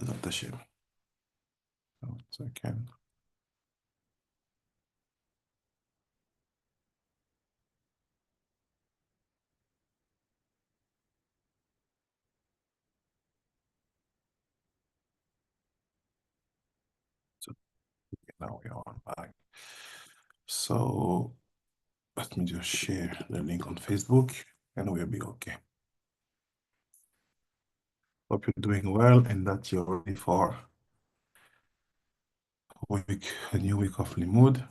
בעזרת השם. עוד second. So now we are back. So let me just share the link on Facebook and we'll be okay. Hope you're doing well and that you're ready for a new week of Limud.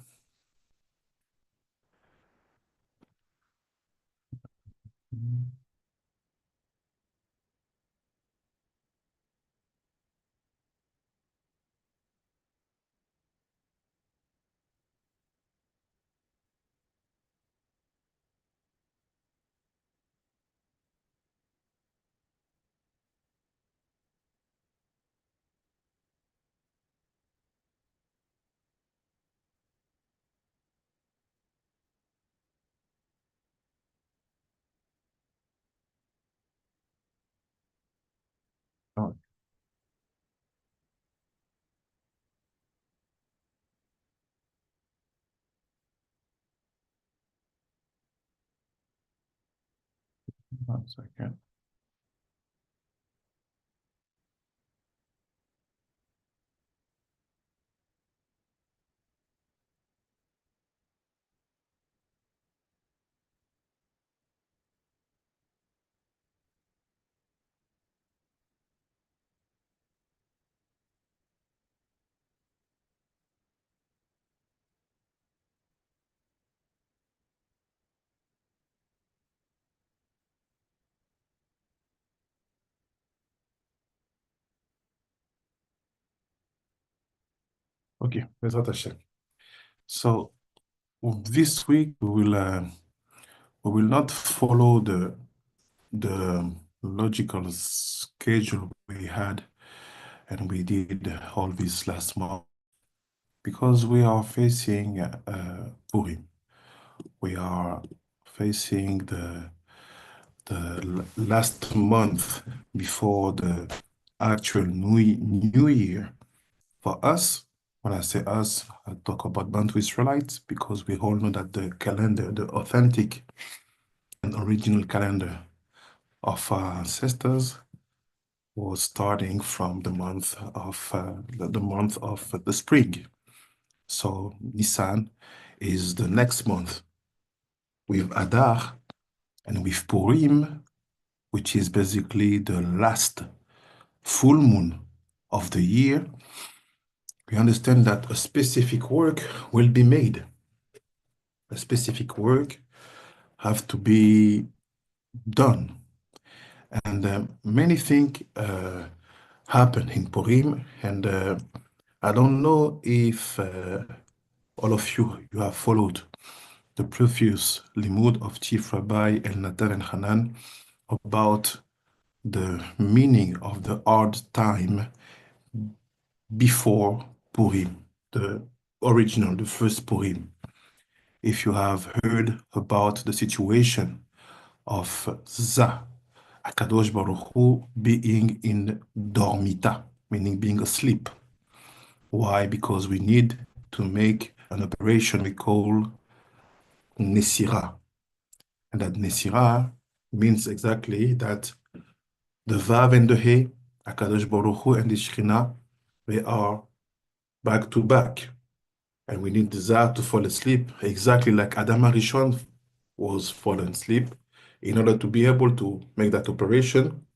Oh, 1 second. Okay, בעזרת השם. So this week we will not follow the logical schedule we had and we did all this last month because we are facing Purim. We are facing the last month before the actual new year. For us, when I say us, I talk about Bantu Israelites because we all know that the calendar, the authentic and original calendar of our ancestors was starting from the month of the spring. So Nisan is the next month with Adar and with Purim, which is basically the last full moon of the year. We understand that a specific work will be made. A specific work have to be done. And many things happen in Purim, and I don't know if all of you have followed the previous limud of Chief Rabbi El Natan and Hanan about the meaning of the hard time before Purim, the original, the first Purim. If you have heard about the situation of Za, Akadosh Baruch Hu being in dormita, meaning being asleep. Why? Because we need to make an operation we call Nesira. And that Nesira means exactly that the Vav and the He, Akadosh Baruch Hu and the Shekhinah, they are back to back. And we need the Za to fall asleep, exactly like Adam Arishon was fallen asleep, in order to be able to make that operation,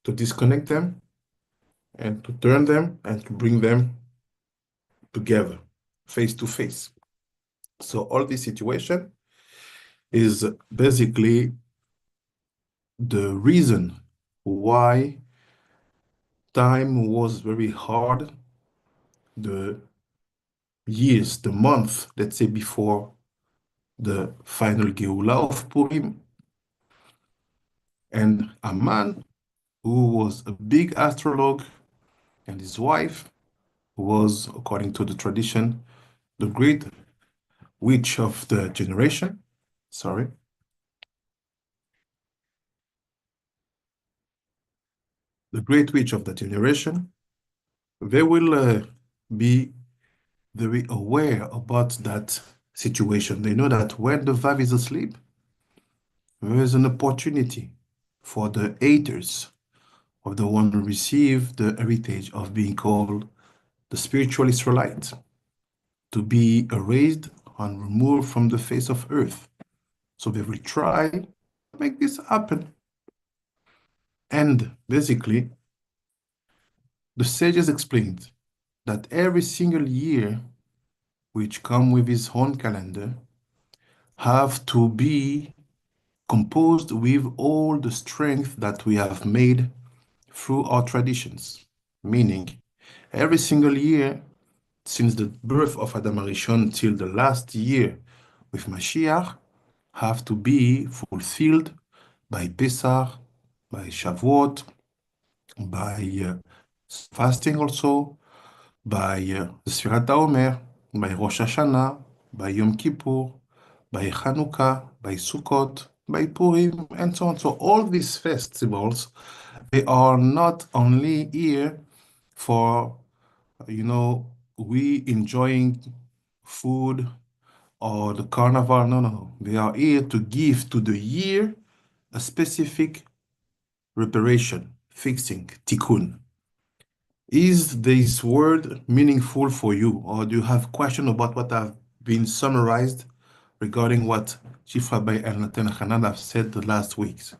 to disconnect them, and to turn them, and to bring them together, face to face. So all this situation is basically the reason why time was very hard, the years, the month, let's say before the final Geulah of Purim. And a man who was a big astrologue and his wife was, according to the tradition, the great witch of the generation. Sorry. The great witch of the generation. they will be very aware about that situation. They know that when the Vav is asleep, there is an opportunity for the haters of the one who receive the heritage of being called the spiritual Israelite to be erased and removed from the face of earth. So they will try to make this happen. And basically, the sages explained that every single year, which come with his own calendar, have to be composed with all the strength that we have made through our traditions. Meaning, every single year, since the birth of Adam Arishon till the last year with Mashiach, have to be fulfilled by Pesach, by Shavuot, by fasting also, by the Sfirat HaOmer, by Rosh Hashanah, by Yom Kippur, by Chanukah, by Sukkot, by Purim, and so on. So all these festivals, they are not only here for, we enjoying food or the carnival. No, no, no. They are here to give to the year a specific reparation, fixing, tikkun. Is this word meaningful for you, or do you have question about what have been summarized regarding what Chief Rabbi Elnathan Hanan have said the last weeks?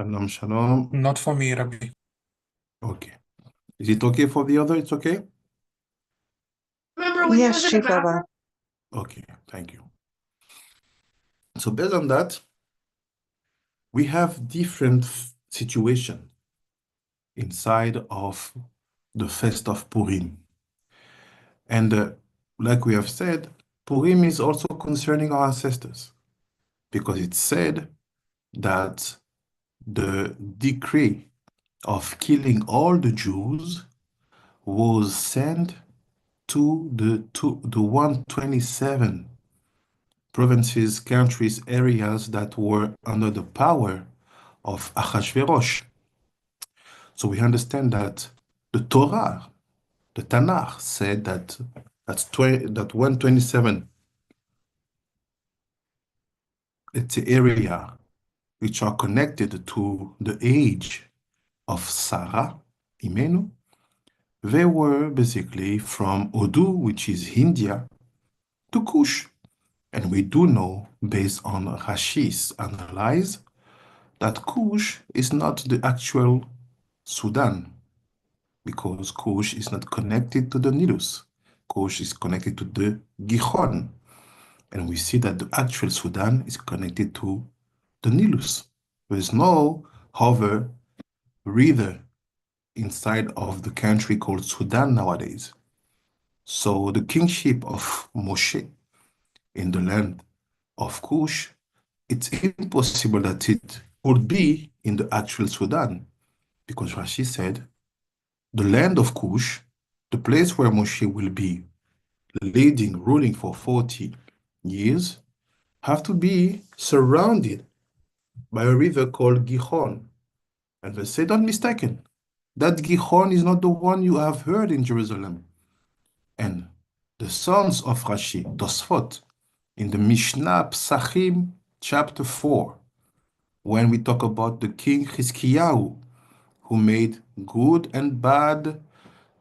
Shalom, shalom. Not for me, Rabbi. Okay. Is it okay for the other? It's okay? Yes, Chief Rabbi. Okay, thank you. So based on that, we have different situations inside of the fest of Purim. And like we have said, Purim is also concerning our ancestors because it said that the decree of killing all the Jews was sent to the 127 provinces, countries, areas that were under the power of Ahasuerus. So we understand that the Torah, the Tanakh, said that that 127, it's the area which are connected to the age of Sarah, Imenu. They were basically from Odu, which is India, to Kush. And we do know, based on Rashi's analysis, that Kush is not the actual Sudan, because Kush is not connected to the Nilus. Kush is connected to the Gihon. And we see that the actual Sudan is connected to the Nilus. There is no other river inside of the country called Sudan nowadays. So the kingship of Moshe in the land of Kush, it's impossible that it would be in the actual Sudan, because Rashi said the land of Kush, the place where Moshe will be leading, ruling for 40 years, have to be surrounded by a river called Gihon. And they say, don't mistaken, that Gihon is not the one you have heard in Jerusalem. And the sons of Rashi, Tosfot, in the Mishnah Psachim, chapter 4, when we talk about the king Chizkiyahu, who made good and bad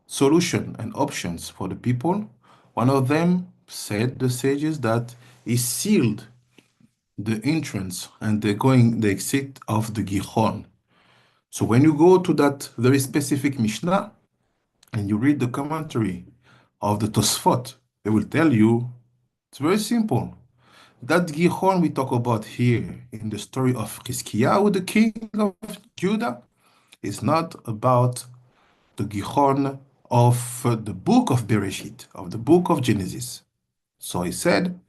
solution and options for the people, one of them said, the sages, that he sealed the entrance and the exit of the Gihon. So when you go to that very specific Mishnah and you read the commentary of the Tosfot, they will tell you it's very simple. That Gihon we talk about here in the story of Chizkiyahu, the king of Judah, is not about the Gihon of the book of Bereshit, of the book of Genesis. So he said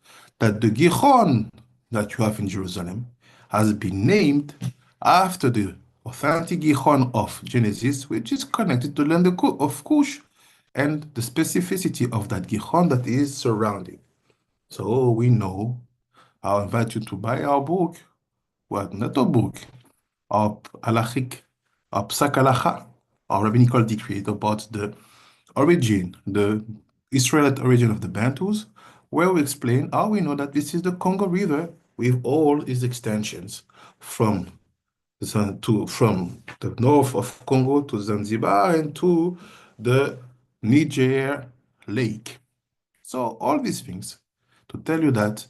that the Gihon that you have in Jerusalem has been named after the authentic Gihon of Genesis, which is connected to the land of Cush, and the specificity of that Gijon that is surrounding. So we know, I'll invite you to buy our book, well, not a book, of Alachik, of Psak our rabbinical decree about the origin, the Israelite origin of the Bantus, where we explain how we know that this is the Congo River with all its extensions from from the north of Congo to Zanzibar and to the Niger Lake. So all these things to tell you that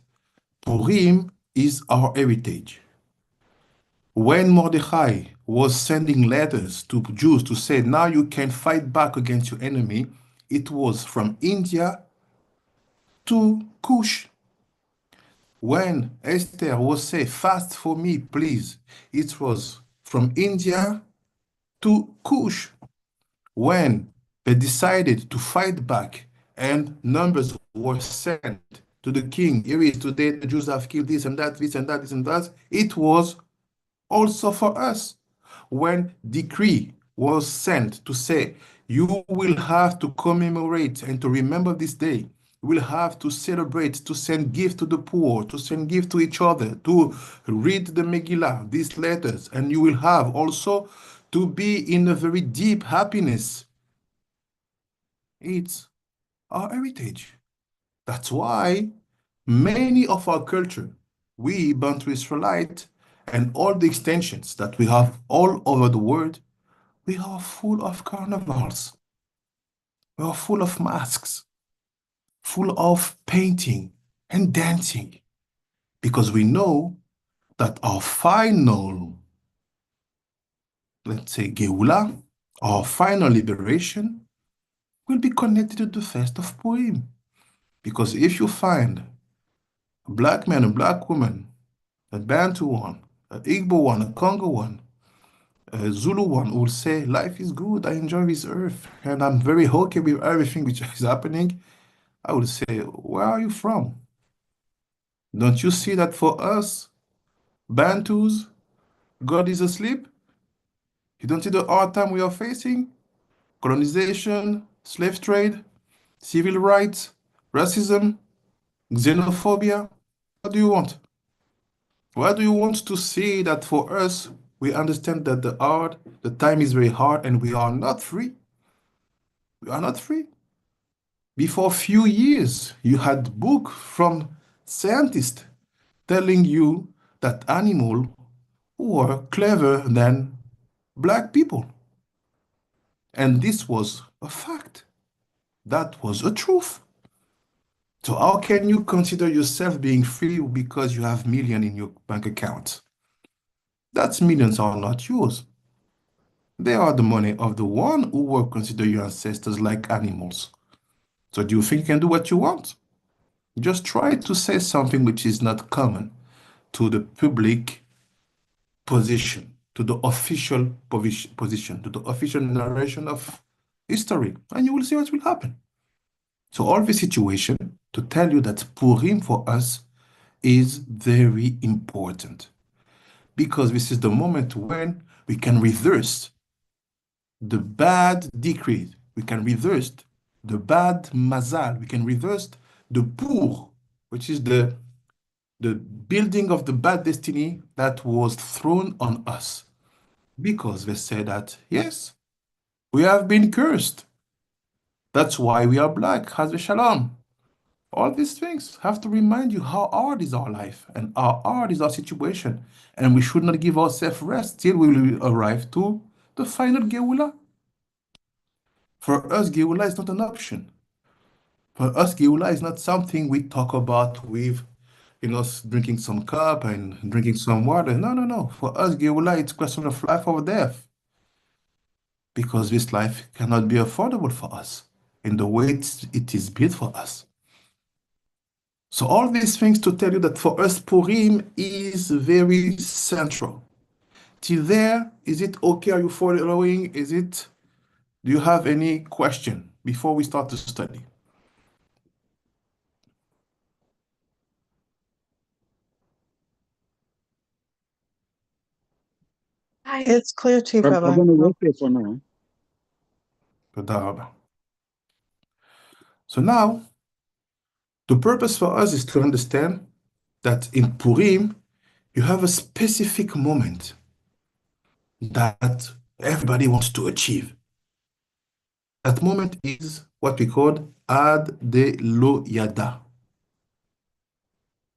Purim is our heritage. When Mordechai was sending letters to Jews to say, now you can fight back against your enemy, it was from India to Kush. When Esther was say, fast for me, please, it was from India to Kush. When they decided to fight back and numbers were sent to the king, here is today the Jews have killed this and that, this and that, this and that, it was also for us. When decree was sent to say, you will have to commemorate and to remember this day, you will have to celebrate, to send gifts to the poor, to send gifts to each other, to read the Megillah, these letters, and you will have also to be in a very deep happiness. It's our heritage. That's why many of our culture, we Bantu Israelite, and all the extensions that we have all over the world, we are full of carnivals. We are full of masks, full of painting and dancing, because we know that our final, let's say, Geula, our final liberation, will be connected to the fest of Purim. Because if you find a black man, a black woman, a Bantu one, an Igbo one, a Congo one, a Zulu one who will say, life is good, I enjoy this earth, and I'm very okay with everything which is happening, I would say, where are you from? Don't you see that for us, Bantus, God is asleep? You don't see the hard time we are facing? Colonization, slave trade, civil rights, racism, xenophobia? What do you want? Why do you want to see that for us, we understand that the time is very hard and we are not free? We are not free. Before a few years, you had book from scientists telling you that animals were clever than black people. And this was a fact. That was a truth. So how can you consider yourself being free because you have millions in your bank account? That millions are not yours. They are the money of the one who were considered your ancestors like animals. So do you think you can do what you want? Just try to say something which is not common to the public position, to the official position, to the official narration of history, and you will see what will happen. So all this situation to tell you that Purim for us is very important because this is the moment when we can reverse the bad decree, we can reverse the bad mazal, we can reverse the pour, which is the building of the bad destiny that was thrown on us because they say that, yes, we have been cursed. That's why we are black. Chas v'shalom. All these things have to remind you how hard is our life and how hard is our situation. And we should not give ourselves rest till we will arrive to the final Geula. For us, Geula is not an option. For us, Geula is not something we talk about with, drinking some cup and drinking some water. No, no, no. For us, Geula, it's a question of life or death. Because this life cannot be affordable for us in the way it is built for us. So all these things to tell you that for us, Purim is very central. Till there, is it okay? Are you following? Do you have any question before we start to study? It's clear to you, I'm Rabbi. going to wait here for now. תודה רבה. So now, the purpose for us is to understand that in Purim, you have a specific moment that everybody wants to achieve. That moment is what we call Ad de lo Yada.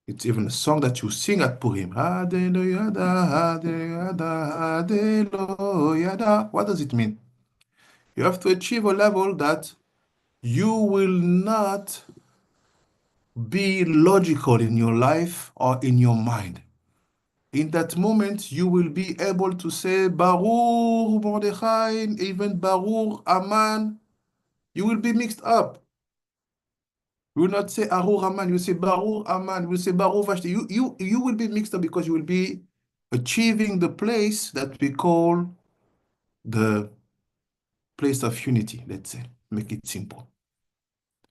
It's even a song that you sing at Purim. Ad de lo Yada, Ad de lo Yada, Ad de lo Yada. What does it mean? You have to achieve a level that you will not be logical in your life or in your mind. In that moment, you will be able to say Baruch Mordechai, even Baruch Aman. You will be mixed up. You will not say Aruch Aman. You say Baruch Aman. You say Baruch Vashti. You will be mixed up because you will be achieving the place that we call the place of unity. Let's say, make it simple.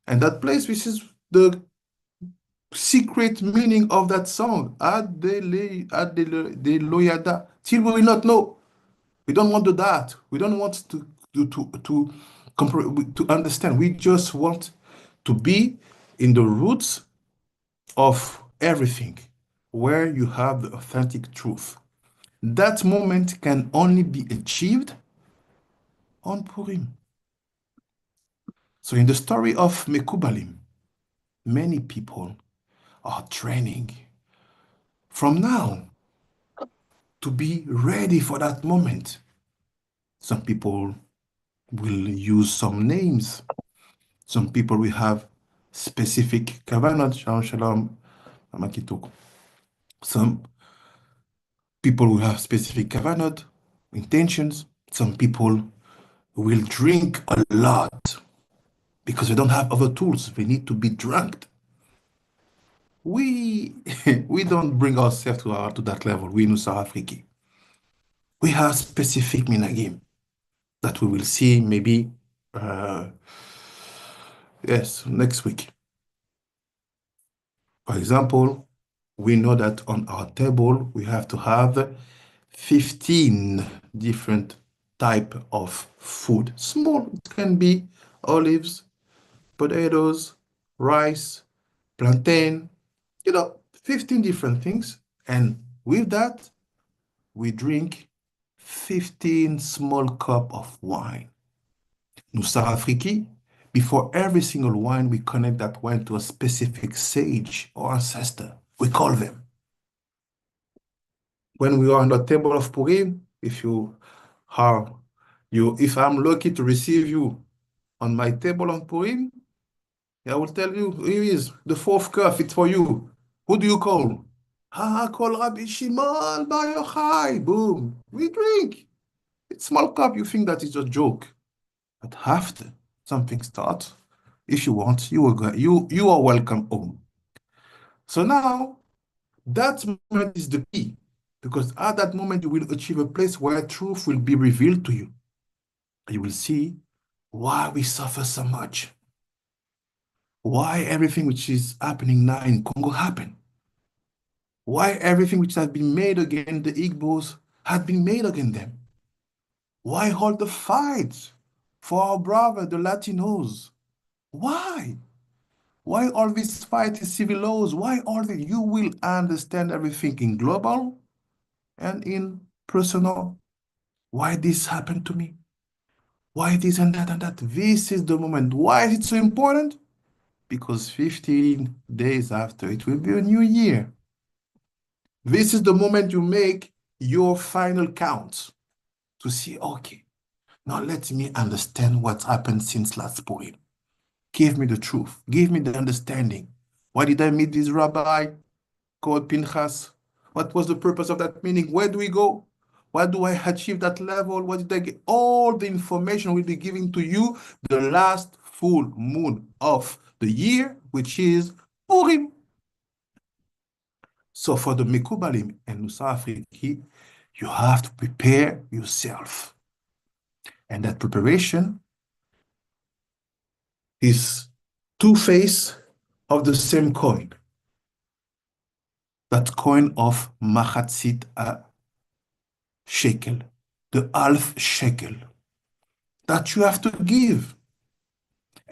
And that place, which is the secret meaning of that song, de Loyada. Till we will not know. We don't want to that. We don't want to understand. We just want to be in the roots of everything, where you have the authentic truth. That moment can only be achieved on Purim. So in the story of Mekubalim, many people are training from now to be ready for that moment. Some people will use some names. Some people will have specific kavanot, shalom, shalom, Amakitok. Some people will have specific kavanot, intentions. Some people will drink a lot because they don't have other tools. They need to be drunk. We we don't bring ourselves to that level. We in Afriki. We have specific minagim that we will see maybe yes, next week. For example, we know that on our table we have to have 15 different type of food. Small, it can be olives, potatoes, rice, plantain, 15 different things. And with that, we drink 15 small cup of wine. Nousakh Afriki, before every single wine, we connect that wine to a specific sage or ancestor. We call them. When we are on the table of Purim, if I'm lucky to receive you on my table on Purim, I will tell you, here is the fourth cup, it's for you. Who do you call? I call Rabbi Shimon Bar Yochai. Boom. We drink. It's small cup, you think that it's a joke. But after something starts, if you want, you are welcome home. So now, that moment is the key. Because at that moment, you will achieve a place where truth will be revealed to you. You will see why we suffer so much. Why everything which is happening now in Congo happened. Why everything which has been made against the Igbos had been made against them. Why all the fights for our brother, the Latinos? Why? Why all this fight in civil laws? Why all the you will understand everything in global and in personal? Why this happened to me? Why this and that and that? This is the moment. Why is it so important? Because 15 days after, it will be a new year. This is the moment you make your final count to see, okay, now let me understand what's happened since last Purim. Give me the truth. Give me the understanding. Why did I meet this rabbi called Pinchas? What was the purpose of that meeting? Where do we go? Why do I achieve that level? What did I get? All the information will be given to you the last full moon of the year, which is Purim. So for the Mekubalim and Nousakh Afriki, you have to prepare yourself. And that preparation is two faces of the same coin. That coin of Machatzit a shekel, the half shekel, that you have to give.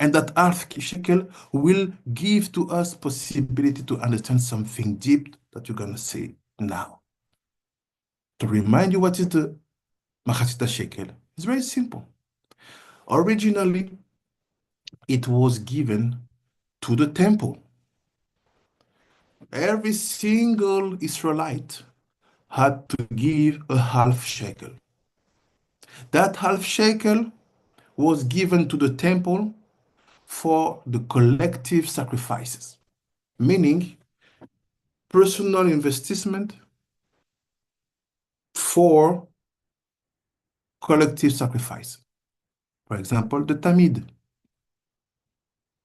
And that half shekel will give to us possibility to understand something deep that you're going to say now. To remind you what is the Machasita shekel, it's very simple. Originally, it was given to the temple. Every single Israelite had to give a half shekel. That half shekel was given to the temple for the collective sacrifices, meaning personal investment for collective sacrifice. For example, the Tamid.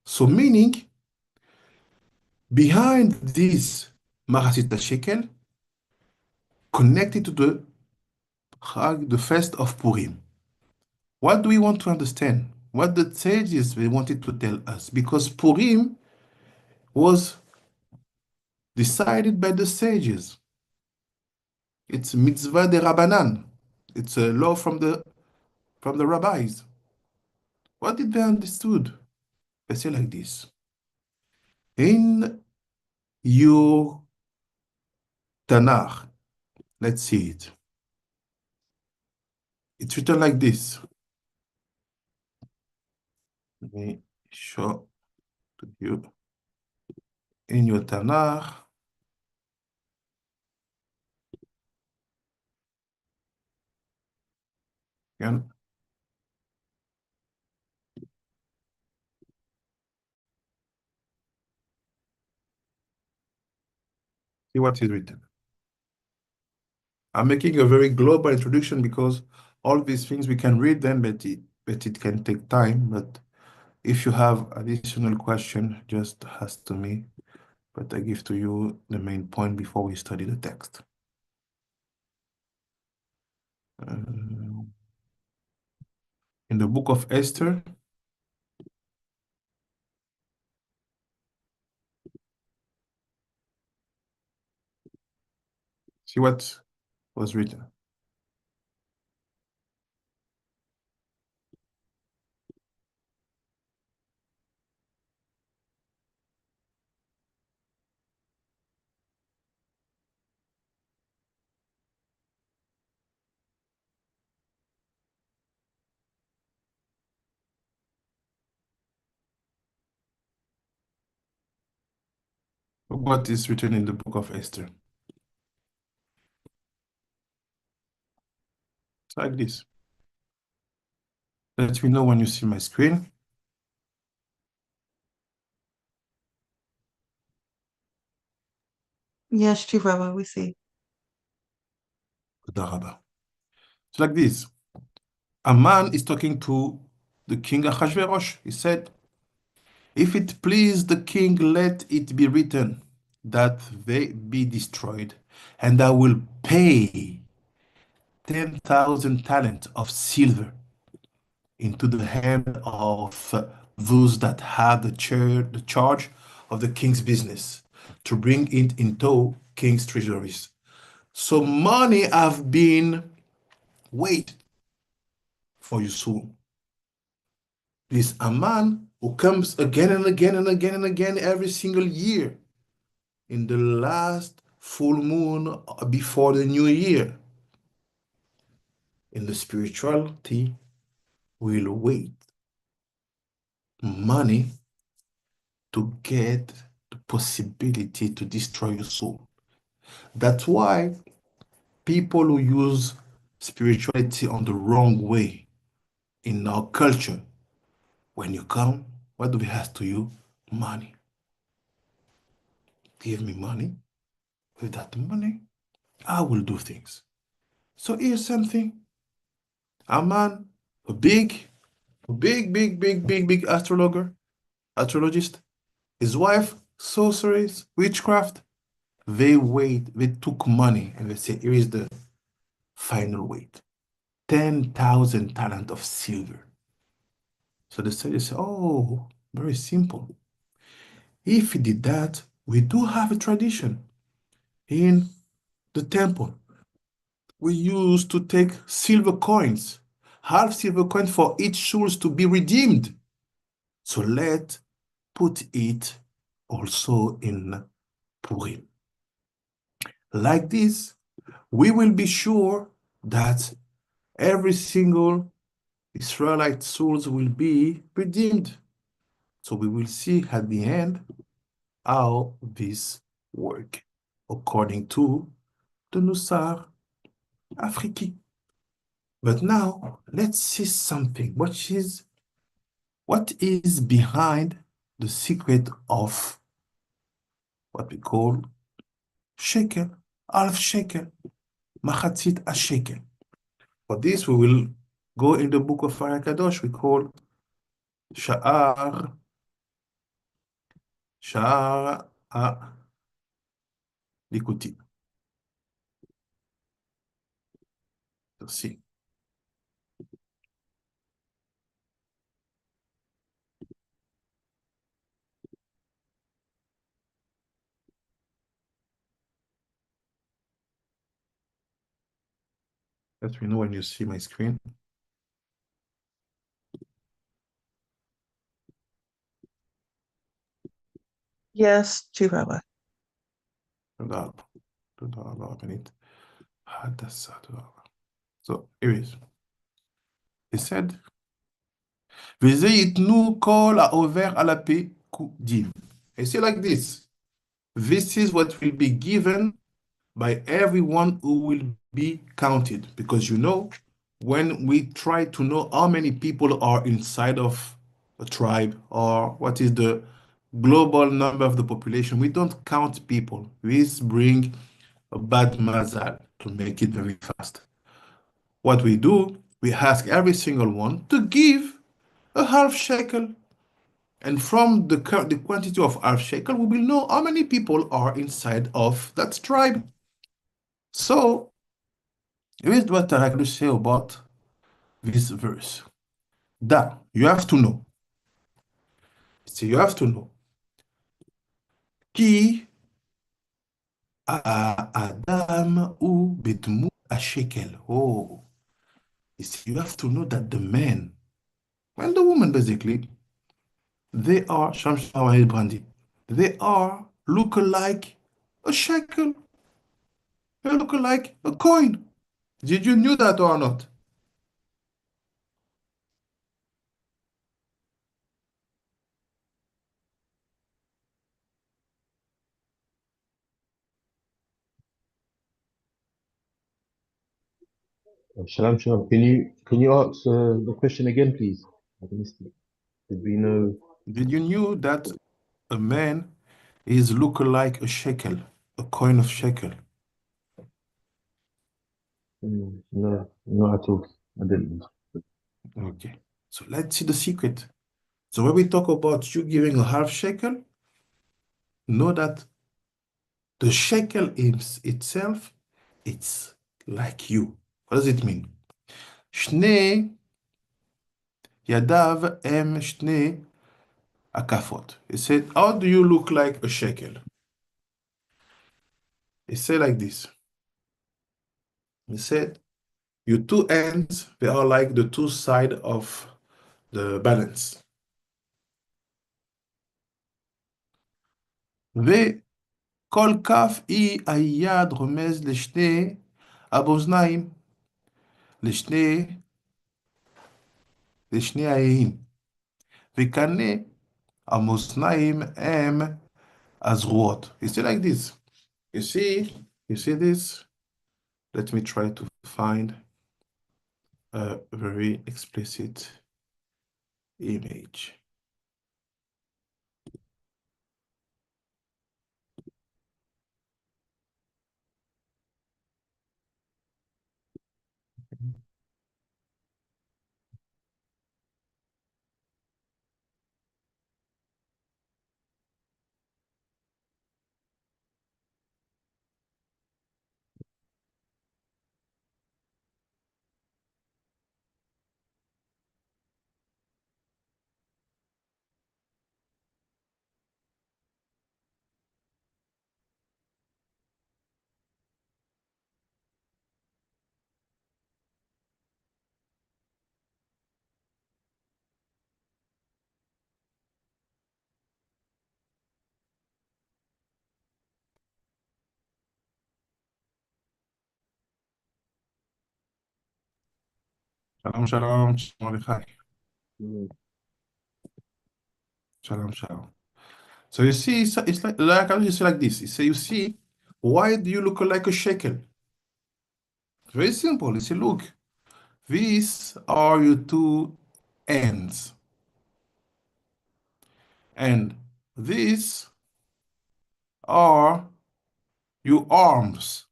So meaning, behind this Marasita shekel, connected to the Chag, the fest of Purim. What do we want to understand? What the sages they wanted to tell us? Because Purim was decided by the sages. It's mitzvah de Rabbanan. It's a law from the rabbis. What did they understood? They say like this. In your Tanakh, let's see it. It's written like this. Let me show to you. In your Tanakh, can see what is written. I'm making a very global introduction because all these things we can read them, but it can take time. But if you have additional question, just ask to me. But I give to you the main point before we study the text. In the book of Esther, see what was written. What is written in the book of Esther? It's like this. Let me know when you see my screen. Yes, Chief Rabbi, we see. It's like this. A man is talking to the king Ahasuerus. He said, if it please the king, let it be written that they be destroyed, and I will pay 10,000 talents of silver into the hand of those that had the charge of the king's business to bring it into king's treasuries. So money have been waited for your soul. This a man who comes again and again and again and again every single year in the last full moon before the new year. In the spirituality, will wait money to get the possibility to destroy your soul. That's why people who use spirituality on the wrong way in our culture, when you come, what do we ask to you? Money. Give me money. With that money, I will do things. So here's something. A man, a big astrologist, his wife, sorceress, witchcraft, they took money and they say, here is the final weight. 10,000 talent of silver. So the sages say, oh, very simple. If he did that, we do have a tradition in the temple. We used to take silver coins, half silver coin for each souls to be redeemed. So let's put it also in Purim. Like this, we will be sure that every single Israelite souls will be redeemed. So we will see at the end how this work according to the Nousakh Afriki. But now let's see something. What is behind the secret of what we call shekel, half shekel, machatzit a shekel. For this, we will go in the book of Kadosh. We call Sha'ar, Sha'ar Likuti. See. Let me know when you see my screen. Yes, Chief Rabbi. So here it is. He said, וזה ייתנו כל העובר על הפקודים. I say like this. This is what will be given by everyone who will be counted. Because when we try to know how many people are inside of a tribe or what is the global number of the population, we don't count people. We bring a bad mazal to make it very fast. What we do, we ask every single one to give a half shekel. And from the quantity of half shekel, we will know how many people are inside of that tribe. So, here's what I like to say about this verse. That you have to know. So you have to know. Ki Adam ou bidmu a shekel. Oh, you have to know that the man and the woman basically, they are Shamshawahid Brandi. They are look like a shekel. They look like a coin. Did you knew that or not? Shalom, shalom. Can you ask the question again, please? I missed it. Did we know? Did you knew that a man is look like a shekel, a coin of shekel? No, not at all. I didn't. Okay. So let's see the secret. So when we talk about you giving a half shekel, know that the shekel itself, it's like you. What does it mean? שני ידיו הם שני הקפות. He said, how do you look like a shekel? He said like this. He said, your two ends, they are like the two sides of the balance. וכל כף היא היד רומז לשני הבאזניים, לשני ההאים. וכנה המאזניים הם הזרועות. You see like this. You see this? Let me try to find a very explicit image. Shalom, shalom, shalom Aleichem. Mm. Shalom, shalom. So you see, it's like I just say like this. You see, why do you look like a shekel? Very simple. You see, look, these are your two ends, and these are your arms.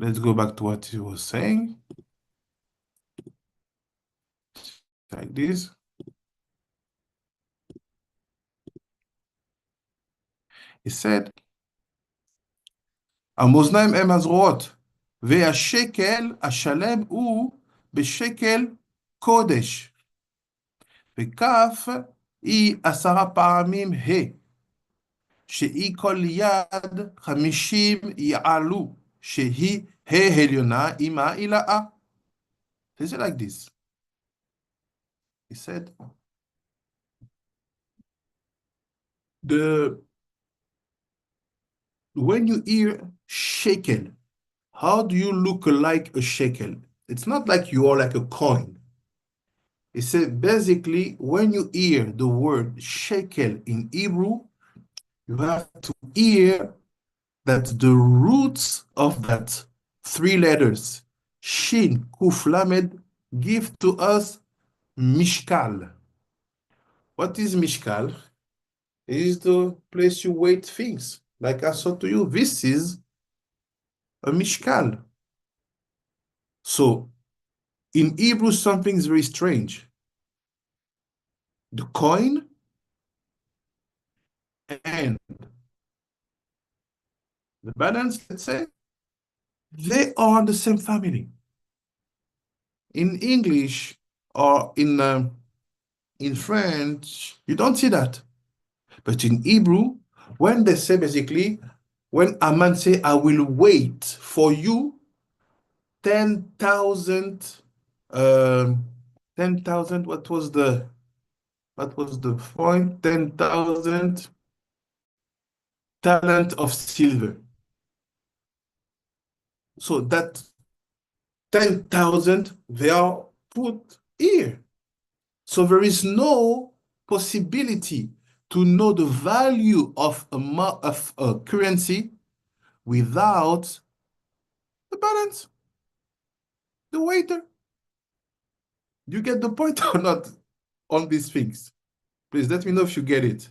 Let's go back to what he was saying, like this. He said, המאזניים הם הזרועות, והשקל השלם הוא בשקל קודש, וכף היא 10 פעמים ה', שהיא כל יד 50 יעלו, שהיא ה' עליונה עם העילאה. He said like this. He said, when you hear shekel, how do you look like a shekel? It's not like you are like a coin. He said, basically, when you hear the word shekel in Hebrew, you have to hear that the roots of that 3 letters, Shin, Kuf, Lamed, give to us Mishkal. What is Mishkal? It is the place you weight things. Like I said to you, this is a Mishkal. So in Hebrew, something is very strange. The coin and the balance, let's say, they are the same family. In English or in French, you don't see that. But in Hebrew, when they say basically, when a man say, I will wait for you 10,000, 10,000, what was the point? 10,000 talent of silver. So that 10,000, they are put here. So there is no possibility to know the value of a currency without the balance, the waiter. You get the point or not on these things? Please let me know if you get it.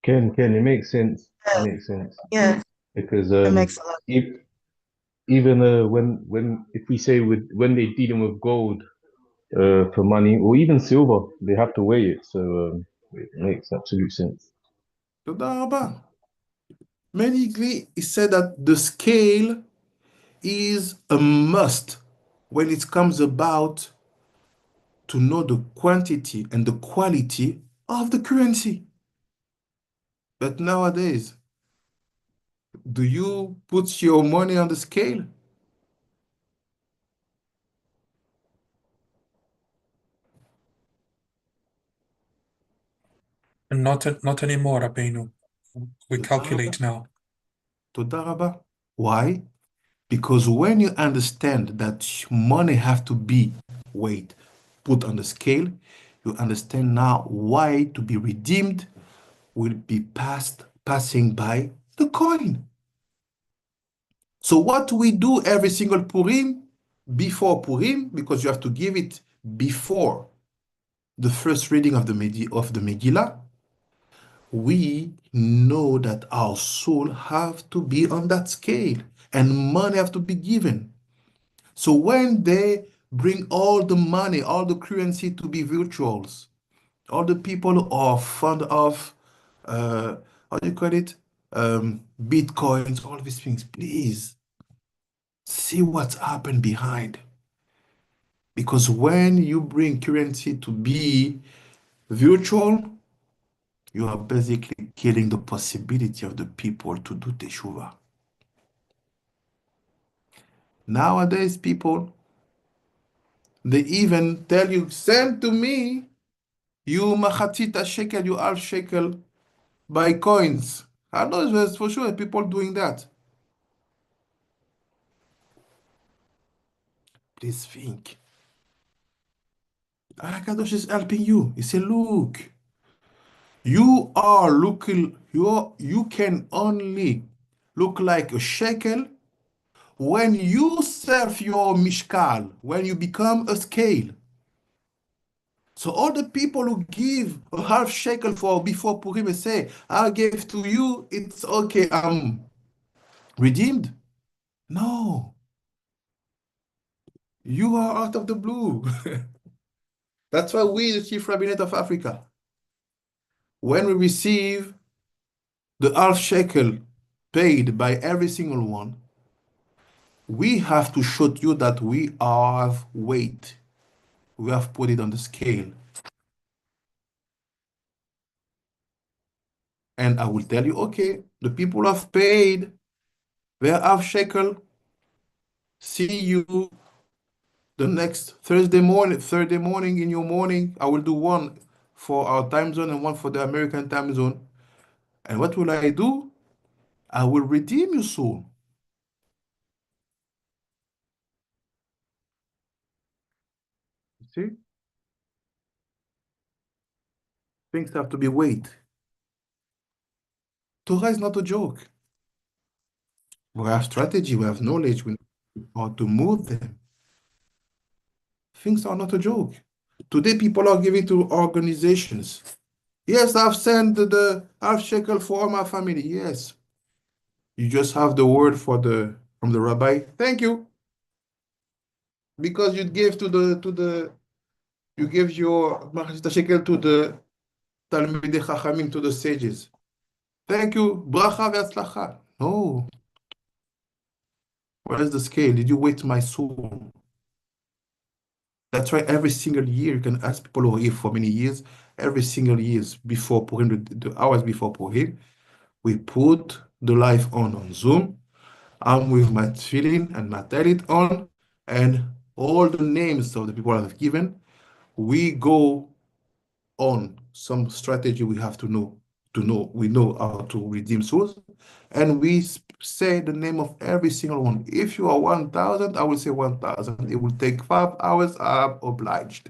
Ken, it makes sense. It makes sense Yeah, because it makes a lot. if even when if we say when they're dealing with gold for money or even silver, they have to weigh it. So it makes absolute sense. תודה רבה. Medically, it said that the scale is a must when it comes about to know the quantity and the quality of the currency. But nowadays, do you put your money on the scale? Not anymore, Rabbeinu. We תודה calculate רבה. now. תודה רבה. Why? Because when you understand that money have to be weighed, put on the scale, you understand now why to be redeemed will be passing by the coin. So what we do every single Purim, before Purim, because you have to give it before the first reading of the Megillah, we know that our soul have to be on that scale and money have to be given. So when they bring all the money, all the currency to be virtuals, all the people who are fond of, how do you call it? Bitcoins, all these things, please see what's happened behind. Because when you bring currency to be virtual, you are basically killing the possibility of the people to do teshuva. Nowadays, people, they even tell you, send to me you machatzita shekel, you half shekel by coins. I know there's for sure people doing that. Please think. Akadosh is helping you. He said, look, you are looking, you can only look like a shekel when you serve your mishkal, when you become a scale. So all the people who give a half shekel for before Purim and say, I gave to you, it's okay, I'm redeemed. No, you are out of the blue. That's why we, the Chief Rabbinate of Africa, when we receive the half shekel paid by every single one, we have to show you that we have weight. We have put it on the scale. And I will tell you, okay, the people have paid their half shekel. See you the next Thursday morning in your morning. I will do one for our time zone and one for the American time zone. And what will I do? I will redeem your soul. See? Things have to be weighed. Torah is not a joke. We have strategy, we have knowledge, we know how to move them. Things are not a joke. Today, people are giving to organizations. Yes, I've sent the half shekel for all my family. Yes. You just have the word from the rabbi. Thank you. Because you gave you gave your machzit shekel to the Talmidei Chachamim, to the sages. Thank you. Bracha ve'atzlacha. No. Where is the scale? Did you weigh my soul? That's why every single year, you can ask people who are here for many years, every single year before Purim, the hours before Purim, we put the live on Zoom. I'm with my tefillin and my talit on, and all the names of the people I've given, we go on some strategy we have to know. We know how to redeem souls, and we say the name of every single one. If you are 1,000, I will say 1,000. It will take 5 hours. I'm obliged.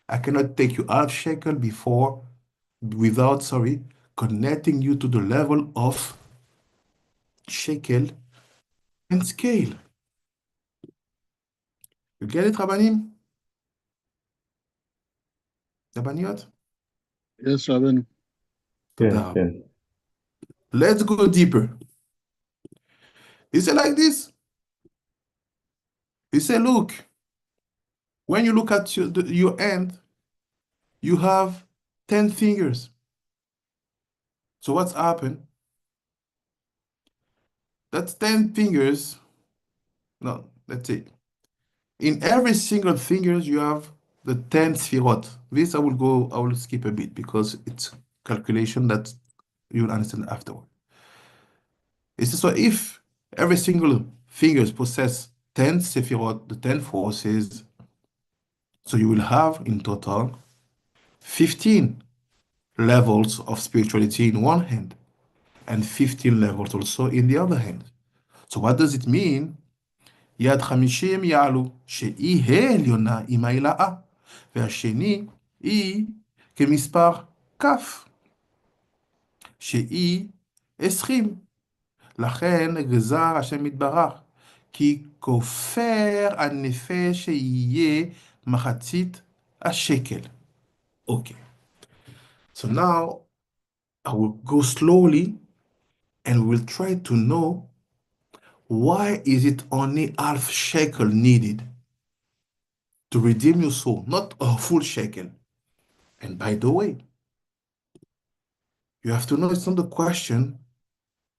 I cannot take you half shekel without, connecting you to the level of shekel and scale. You get it, Rabbanim? Rabbaniot? Yes, Rabbeinu. Yeah, yeah. Let's go deeper. He said like this. He said, look, when you look at your hand, you have 10 fingers. So what's happened? That's 10 fingers. No, let's see. In every single fingers, you have the 10 sfirot. This I will skip a bit because it's calculation that you'll understand afterward. It's so if every single fingers possess 10 sefirot, the 10 forces, so you will have in total 15 levels of spirituality in one hand and 15 levels also in the other hand. So what does it mean? יד 50 יעלו, שהיא העליונה עם העילאה, והשני היא כמספר כף, שהיא 20. לכן גזר השם יתברך, כי כופר הנפש שיהיה מחצית השקל. Okay. So now I will go slowly and we'll try to know why is it only half shekel needed to redeem your soul, not a full shekel. And by the way, you have to know it's not a question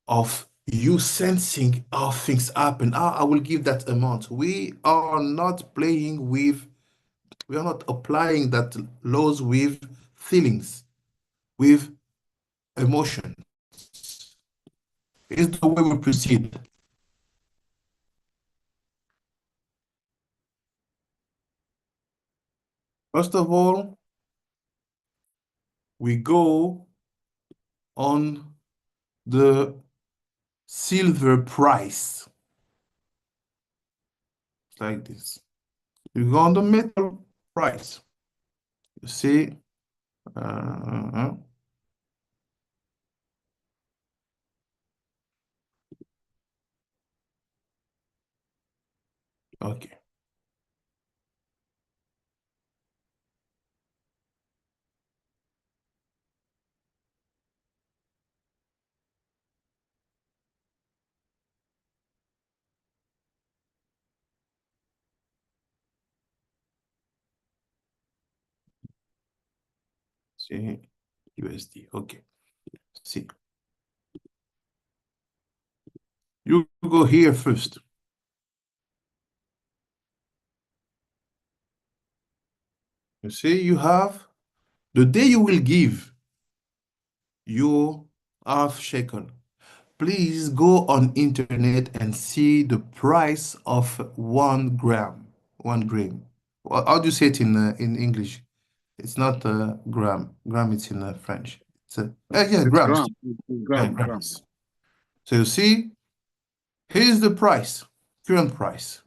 of you sensing how things happen. I will give that amount. We are not playing with, we are not applying that laws with feelings, with emotion. It's the way we proceed. First of all, we go on the silver price. like this. You go on the metal price. You see, okay. See, USD. Okay. See, you go here first. You see, you have the day you will give your half shekel. Please go on internet and see the price of 1 gram. 1 gram. How do you say it in English? It's not gram. Gram, it's in French. It's yeah, It's grams. gram. It's Yeah, gram. grams. So you see, here's the price, current price.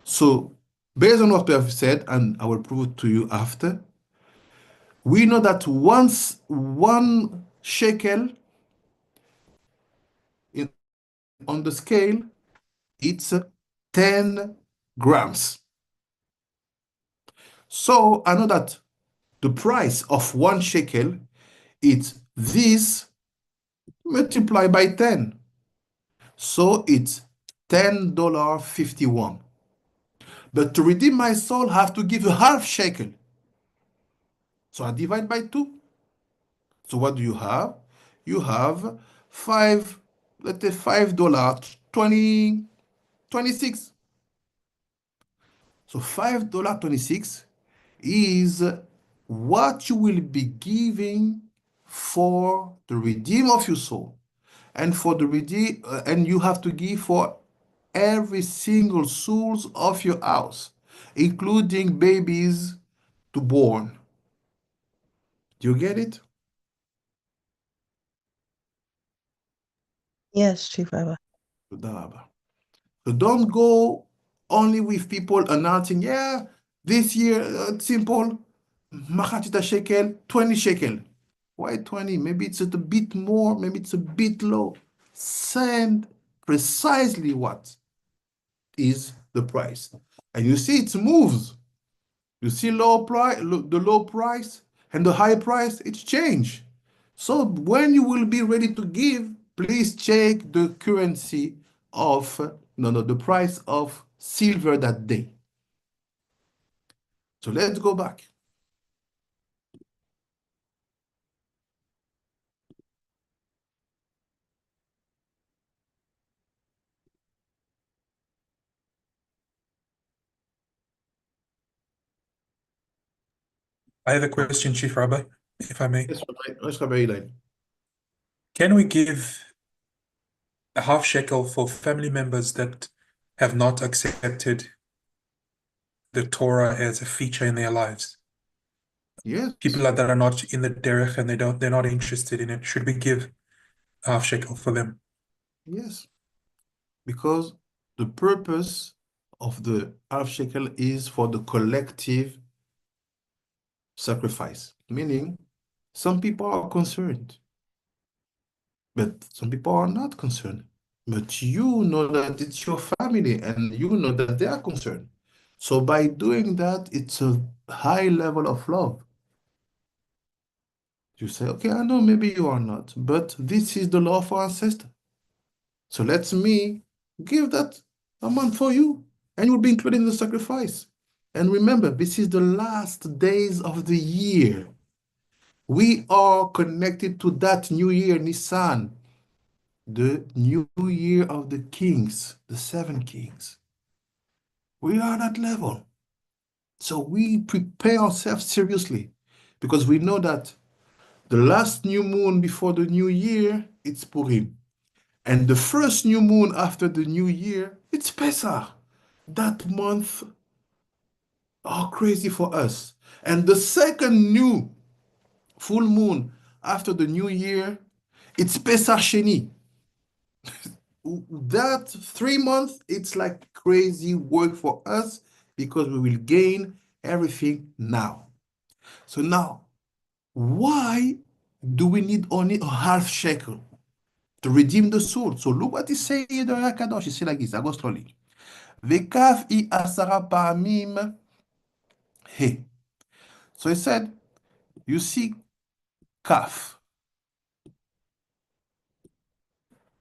So based on what we have said, and I will prove it to you after, we know that once 1 shekel in, on the scale, it's 10 grams. So I know that the price of 1 shekel is this multiplied by 10. So it's $10.51. But to redeem my soul, I have to give a half shekel. So I divide by 2. So what do you have? You have five, let's say $5, 26. So $5.26 is what you will be giving for the redeem of your soul. And for the redeem, and you have to give for every single souls of your house, including babies to born. Do you get it? Yes, Chief Rabbi. So don't go only with people announcing, yeah, this year, simple, Machatita shekel, 20 shekel. Why 20? Maybe it's a bit more, maybe it's a bit low. Send precisely what is the price. And you see it moves. You see the low price and the high price, it's change. So when you will be ready to give, please check the currency of, the price of silver that day. So let's go back. I have a question, Chief Rabbi, if I may. Yes, Rabbi Eli. Can we give a half shekel for family members that have not accepted the Torah as a feature in their lives? Yes. People that are not in the derech and they're not interested in it. Should we give a half shekel for them? Yes. Because the purpose of the half shekel is for the collective sacrifice, meaning some people are concerned, but some people are not concerned. But you know that it's your family and you know that they are concerned. So by doing that, it's a high level of love. You say, okay, I know maybe you are not, but this is the law of our ancestors. So let me give that amount for you, and you will be included in the sacrifice. And remember, this is the last days of the year. We are connected to that new year, Nisan, the new year of the kings, the 7 kings. We are at that level. So we prepare ourselves seriously because we know that the last new moon before the new year, it's Purim. And the first new moon after the new year, it's Pesach. That month are crazy for us. And the second new full moon after the new year, it's Pesach Sheni. that 3 months, it's like crazy work for us because we will gain everything now. So now, why do we need only a half shekel to redeem the soul? So look what he say in the Kadosh. He say like this. I go slowly. Vekaf I asara pa'amim he. So he said, you see kaf.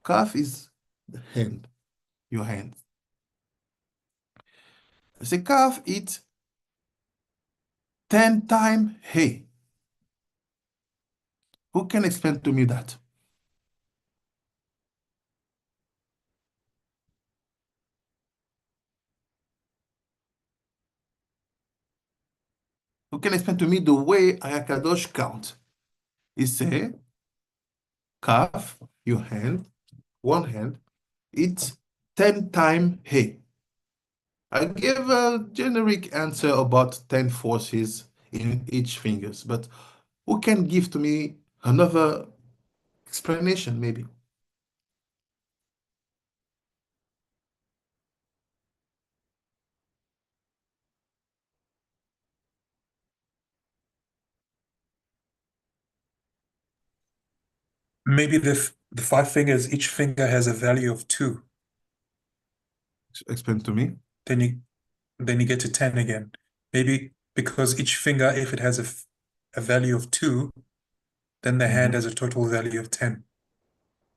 Kaf is the hand, your hand. The kaf, it's 10 times he. Who can explain to me that? Who can explain to me the way Ayakadosh count? He say, kaf, your hand, one hand, it's 10 times he. I gave a generic answer about 10 forces in each fingers, but who can give to me another explanation, maybe? Maybe the five fingers, each finger has a value of 2. Explain to me. Then you get to 10 again. Maybe because each finger, if it has a value of 2, then the hand has a total value of 10.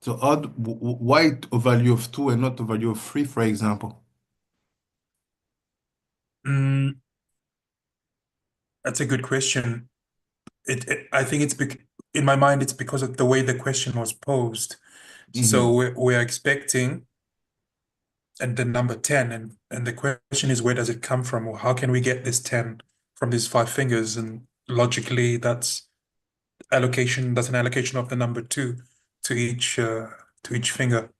So why a value of 2 and not a value of 3, for example? That's a good question. I think in my mind, it's because of the way the question was posed. So we're expecting and the number 10, and the question is, where does it come from, or how can we get this 10 from these 5 fingers? And logically, that's an allocation of the number 2 to each finger.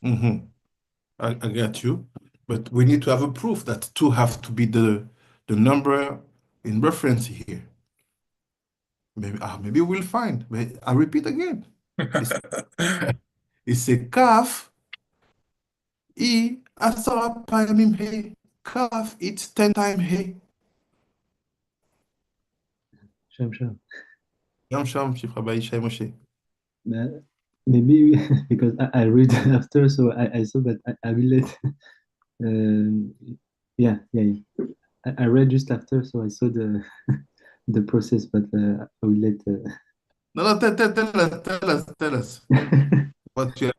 I get you, but we need to have a proof that 2 have to be the number in reference here. Maybe we'll find. But I repeat again. It's a kaf, I asara pa'amim he. Kaf, it's 10 times he. Shem, Shem. Yom Sham, Shifra Ba'isha Moshe. Maybe because I read after, so I saw that I will let. Yeah. I read just after, so I saw the the process, but I will let. No, tell us. What you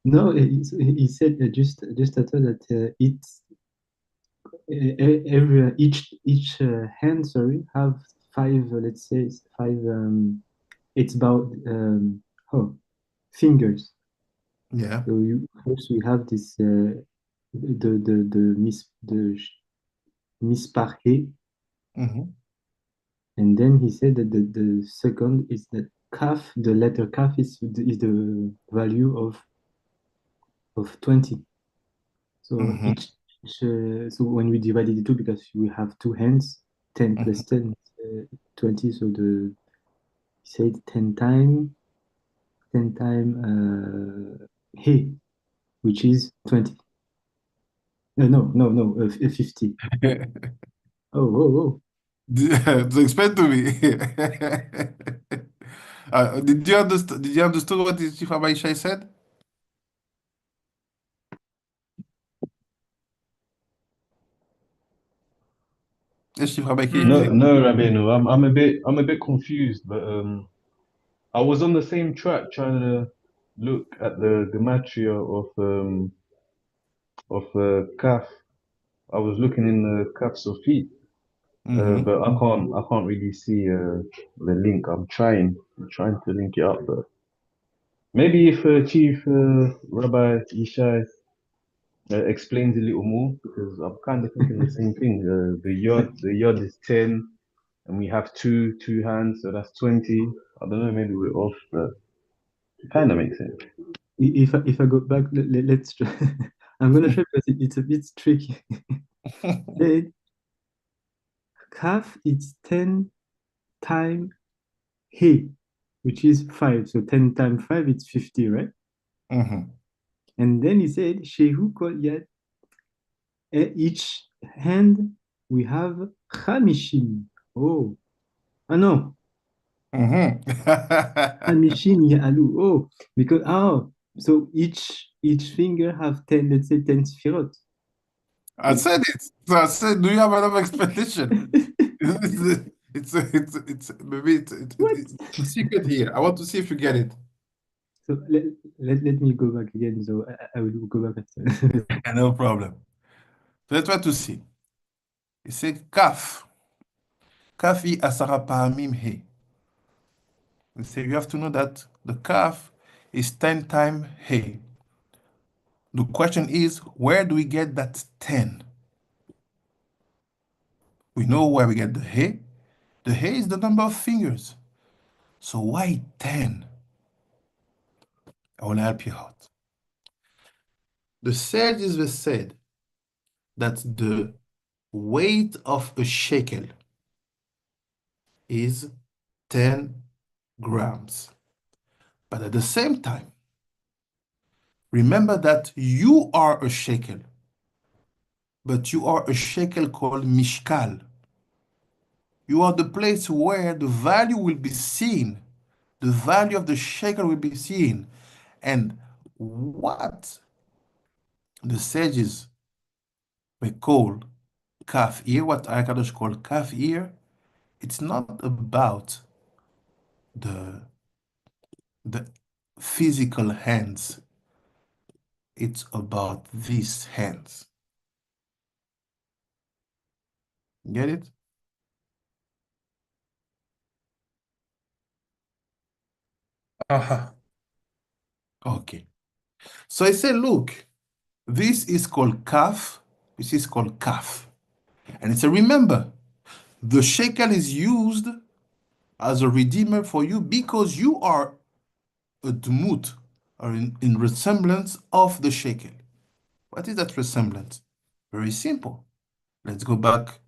No, he said just after that each hand, sorry, have 5, let's say 5. It's about fingers. Yeah. So first we have this the mispar he, and then he said that the second is that kaf. The letter kaf is the value of 20. So so when we divided the two, because we have 2 hands, 10 plus 10 is 20. So he said 10 times he, which is 20. No, 50. Oh. So explain to me. Did you understand? Did you understand what the Chief Rabbi Shai said? Yes, Chief Rabbi Ki- No, Rabbeinu. I'm a bit confused, but I was on the same track trying to look at the gematria of kaf. I was looking in the kaf Sofit, but I can't really see the link. I'm trying to link it up, but maybe if Chief Rabbi Yishai explains a little more, because I'm kind of thinking the same thing. The yod is 10, and we have two hands, so that's 20. I don't know, maybe we're off, but it kind of makes sense. If I go back, let's try. I'm gonna try because it's a bit tricky. Kaf, it's 10 times he, which is 5. So 10 times 5, it's 50, right? And then he said, Shehu kol yad, each hand we have chamishim. Oh, no, chamishim ya'alu. Oh, because, so each finger have 10, let's say 10 sfirot. I said it. So I said, do you have another explanation? It's maybe it's a secret here. I want to see if you get it. So let me go back again. So I will go back after. No problem. So let's try to see. It says kaf. Kaf i asara paamim he. We say you have to know that the kaf is 10 times he. The question is, where do we get that 10? We know where we get the he. The he is the number of fingers. So why 10? I will help you out. The sages were said that the weight of a shekel is 10 grams. But at the same time, remember that you are a shekel, but you are a shekel called mishkal. You are the place where the value will be seen. The value of the shekel will be seen. And what the sages may call kaf here, what Akadosh called kaf here, it's not about the physical hands. It's about these hands. Get it? Okay. So I say, look, this is called kaf. This is called kaf. And it's a remember, the shekel is used as a redeemer for you because you are a dmut, or in resemblance of the shekel. What is that resemblance? Very simple. Let's go back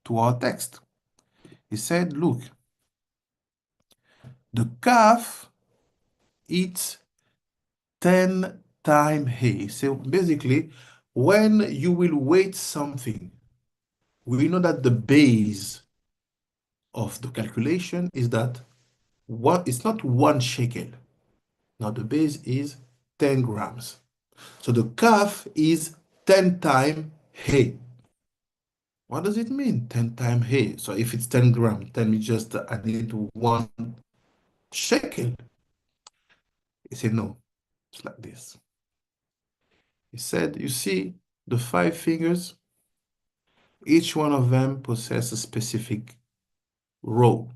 to our text. He said, look, the calf eats 10 times hay. So basically, when you will weight something, we know that the base of the calculation is that it's not 1 shekel. Now the base is 10 grams. So the calf is 10 times hay. What does it mean, 10 times hay? So if it's 10 grams, then we just add it to 1 shekel. He said, no, it's like this. He said, you see the 5 fingers, each one of them possess a specific role.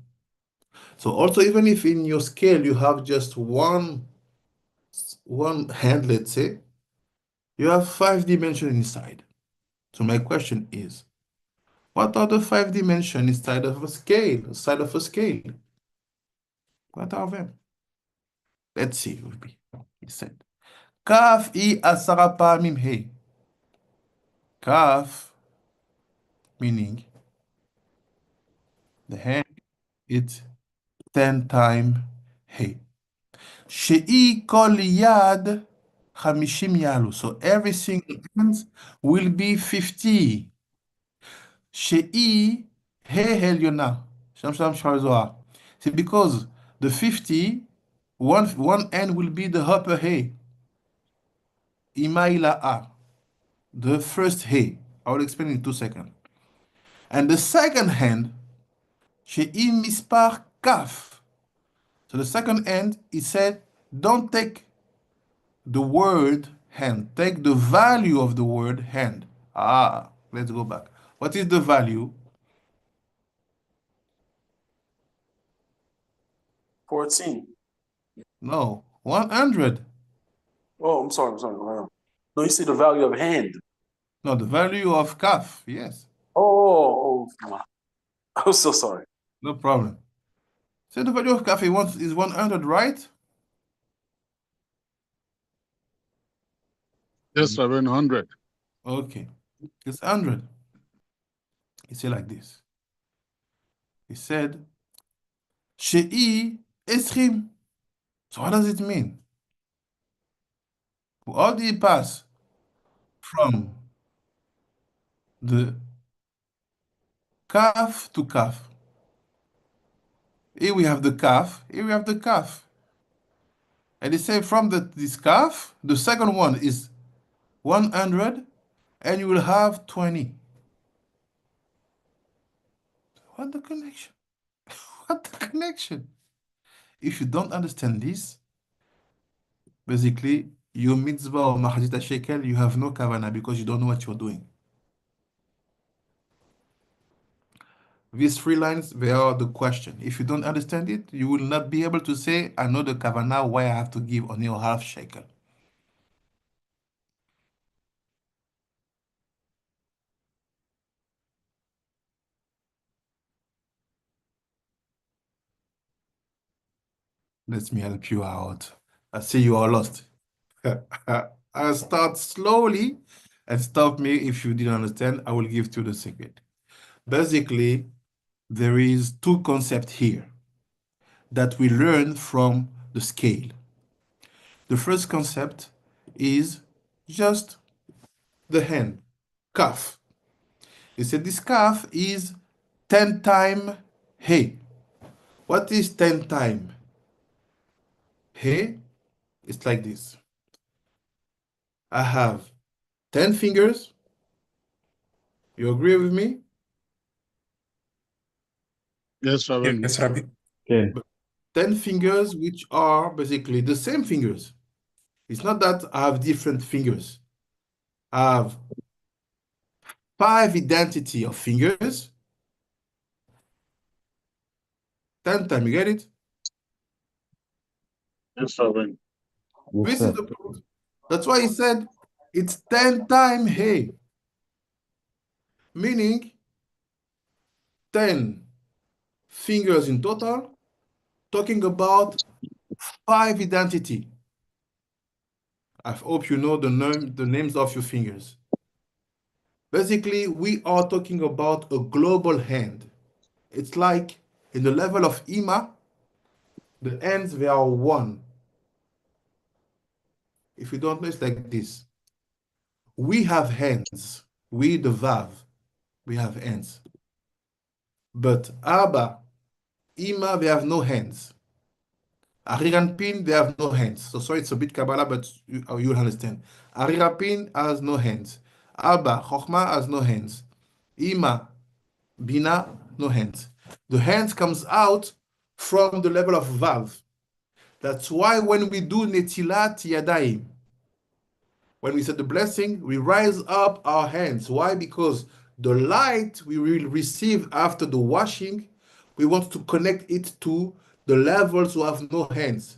So also, even if in your scale you have just one hand, let's say, you have 5 dimensions inside. So my question is, what are the 5 dimensions inside of a scale? What are them? Let's see. He said, Kaf I asara pa'amim he. Kaf, meaning the hand, it's 10 times he. She'i kol yad chamishim yalu. So every single hand will be 50. She'i he helyona. Sham sham shar. See, because the 50, one end will be the upper he. Imaila, the first he. I will explain in 2 seconds. And the second hand, she'i mispar kaf. So the second hand, he said, don't take the word hand. Take the value of the word hand. Let's go back. What is the value? 14. No, 100. Oh, I'm sorry. No, you see the value of hand. No, the value of kaf. Yes, Oh, I'm so sorry. no problem. So the value of kaf is 100, right? Yes, 700. Okay, it's 100. He said like this. He said, She'i esrim. So what does it mean? How did it pass from the calf to calf? Here we have the calf, here we have the calf. And they say from this calf, the second one is 100, and you will have 20. What the connection? What the connection? If you don't understand this, basically, your mitzvah or mahajita shekel, you have no kavana because you don't know what you're doing. These 3 lines, they are the question. If you don't understand it, you will not be able to say, I know the kavana, why I have to give only a half shekel. Let me help you out. I see you are lost. I'll start slowly and stop me if you didn't understand. I will give you the secret. Basically, there is 2 concepts here that we learn from the scale. The first concept is just the hand, calf. He said this calf is 10 times hay. What is 10 times hay? It's like this. I have 10 fingers. You agree with me? Yes, Rabbi. Yes, Rabbi. Okay. 10 fingers, which are basically the same fingers. It's not that I have different fingers. I have 5 identity of fingers. 10 times, you get it? Yes, Rabbi. Yes, This sir. is the proof. That's why he said it's 10 times hay. Meaning 10 fingers in total, talking about 5 identity. I hope you know the names of your fingers. Basically, we are talking about a global hand. It's like in the level of Ima, the ends, they are 1. If you don't know, it's like this. We have hands. We, the Vav, we have hands. But Abba, Ima, they have no hands. Ariranpin, they have no hands. So sorry, it's a bit Kabbalah, but you'll understand. Arirapin has no hands. Abba, Chochma has no hands. Ima, Bina, no hands. The hands comes out from the level of Vav. That's why when we do Netilat Yadayim, when we say the blessing, we rise up our hands. Why? Because the light we will receive after the washing, we want to connect it to the levels who have no hands.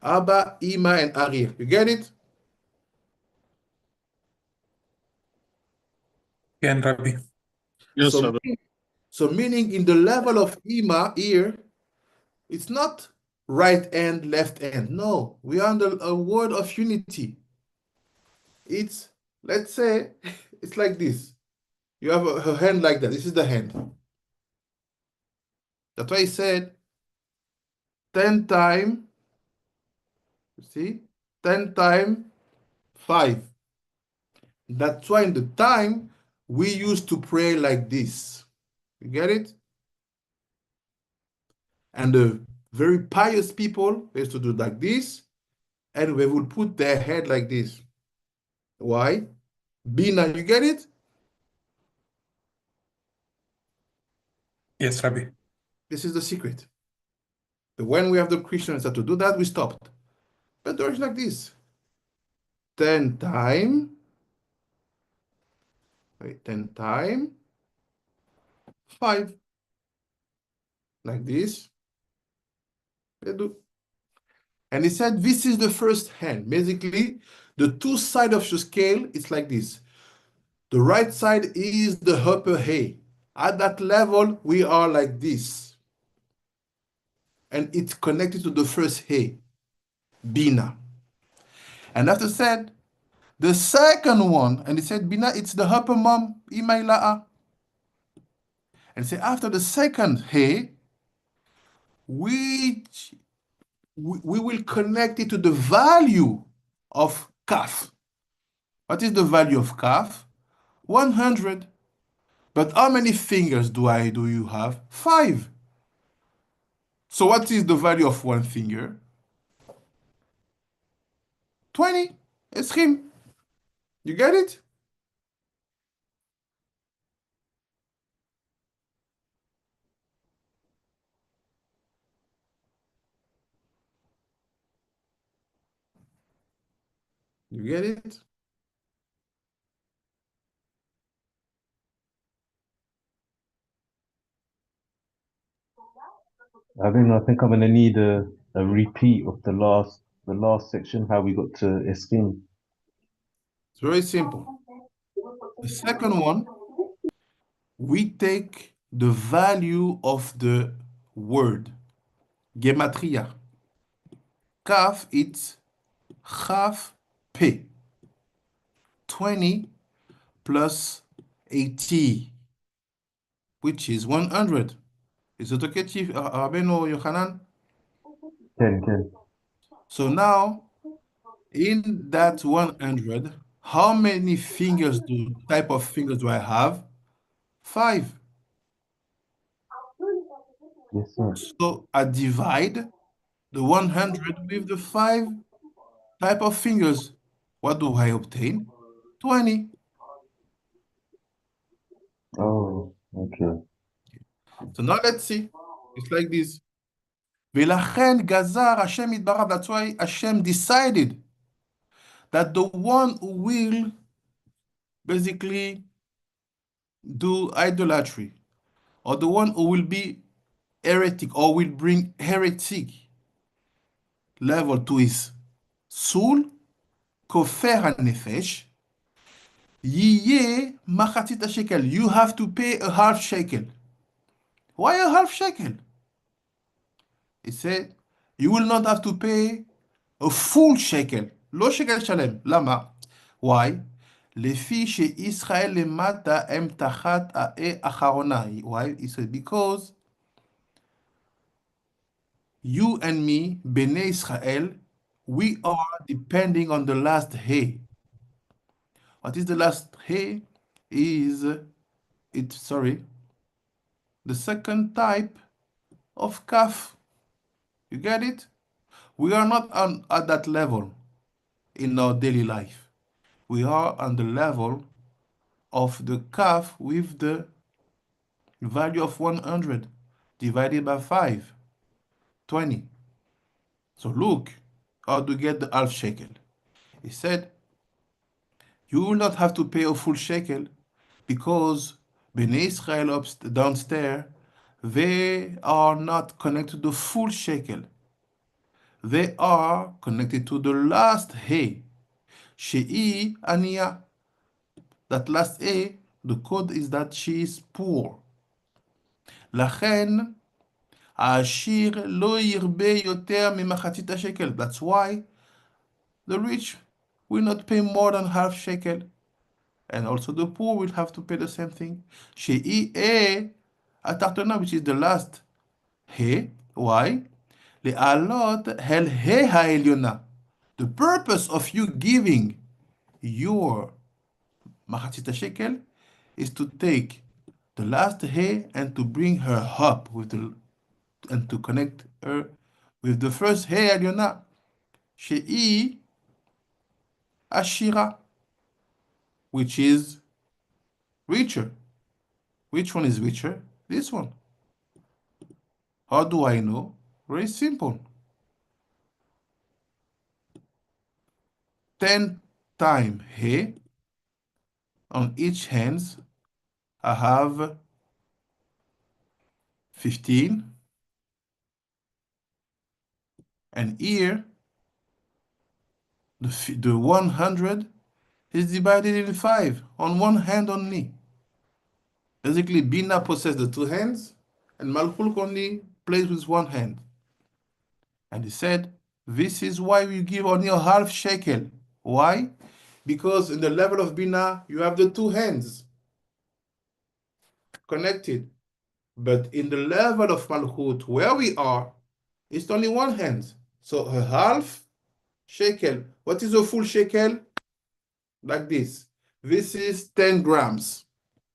Abba, Ima, and Arir. You get it? Again, Rabbi. Yes, So, Rabbi. so meaning in the level of Ima here, it's not right hand, left hand. No, we are under a word of unity. It's, let's say, it's like this. You have a hand like that. This is the hand. That's why he said 10 times, you see, 10 times 5. That's why in the time we used to pray like this. You get it? And the very pious people, they used to do like this, and they would put their head like this. Why? Bina, you get it? Yes, Rabbi. This is the secret. When we have the Christians that to do that, we stopped. But there's like this. 10 times, 10 times 5. Like this. They do. And he said, this is the first hand. Basically, the 2 sides of your scale, it's like this. The right side is the upper hay. At that level, we are like this. And it's connected to the first hay, Bina. And after said, the second one, and he said, Bina, it's the upper mom, Imaila'a. And say, after the second hay, which we will connect it to the value of Kaf. What is the value of kaf? 100. But how many fingers do you have? 5. So what is the value of one finger? 20. It's him. You get it? You get it? I think I'm gonna need a repeat of the last section, how we got to Eskim. It's very simple. The second one, we take the value of the word. Gematria. Kaf, it's Chaf P. 20 plus 80, which is 100. Is it okay, Chief Abeno Yohanan? Ken. So now, in that 100, how many type of fingers do I have? 5. Yes, sir. So I divide the 100 with the 5 type of fingers. What do I obtain? 20. Oh, okay. So now let's see. It's like this. Velachem gazar Hashem itbarach. That's why Hashem decided that the one who will basically do idolatry, or the one who will be heretic, or will bring heretic level to his soul, kofer hanefesh, yiye machatzit shekel. You have to pay a half shekel. Why a half shekel? He said, you will not have to pay a full shekel. לא שקל שלם. למה? Why? לפי שישראל למטה הם תחת האחרונה. Why? He said, because you and me, בני Israel, we are depending on the last hay. What is the last hay? The second type of calf. You get it? We are not at that level in our daily life. We are on the level of the calf with the value of 100 divided by 5, 20. So look how to get the half shekel. He said, you will not have to pay a full shekel because Bnei Israel downstairs, they are not connected to the full shekel. They are connected to the last hay. She'i aniya. That last A, the code is that she is poor. לכן, העשיר לא ירבה יותר ממחצית השקל. That's why the rich will not pay more than half shekel. And also the poor will have to pay the same thing. שהיא A, התחתונה, which is the last. He, why? לעלות אל העליונה. The purpose of you giving your מחצית השקל is to take the last hay and to bring her up and to connect her with the first hay עליונה, שהיא עשירה, which is richer. Which one is richer? This one. How do I know? Very simple. 10 times hay on each hands, I have 15. And here, the 100 is divided in 5 on one hand only. Basically, Bina possesses the 2 hands, and Malchut only plays with 1 hand. And he said, this is why we give only a half shekel. Why? Because in the level of Bina, you have the 2 hands connected. But in the level of Malchut, where we are, it's only 1 hand. So a half shekel. What is a full shekel? Like this. This is 10 grams.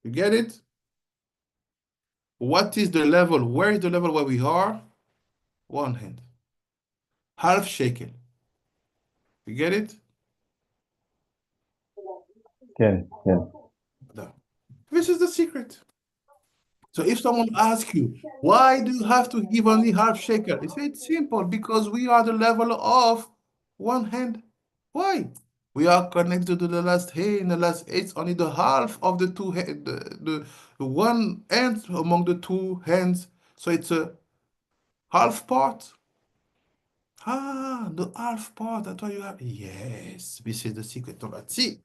You get it? What is the level? Where is the level where we are? One hand. Half shekel. You get it? Yeah. No. This is the secret. So if someone asks you, why do you have to give only half shekel? It's simple, because we are the level of one hand. Why? We are connected to the last hand, the last it's only the half of the two hand, the one hand among the two hands. So it's a half part. Ah, the half part. That's why you have. Yes, this is the secret. Now, let's see.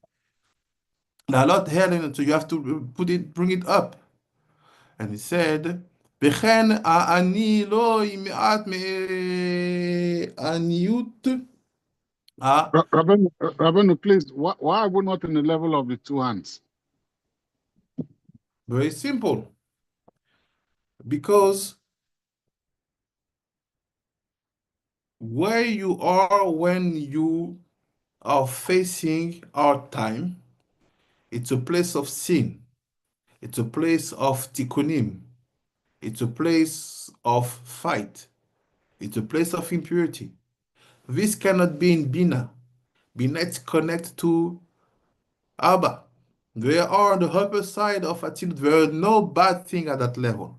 Now, a lot here, so you have to bring it up. And he said, וכן אני לא מעט מעניות. Rabbeinu, please, why are we not in the level of the two hands? Very simple. Because where you are when you are facing our time, it's a place of sin. It's a place of tikkunim. It's a place of fight. It's a place of impurity. This cannot be in Bina. Bina is connected to Abba. They are on the upper side of Atzilut. There is no bad thing at that level.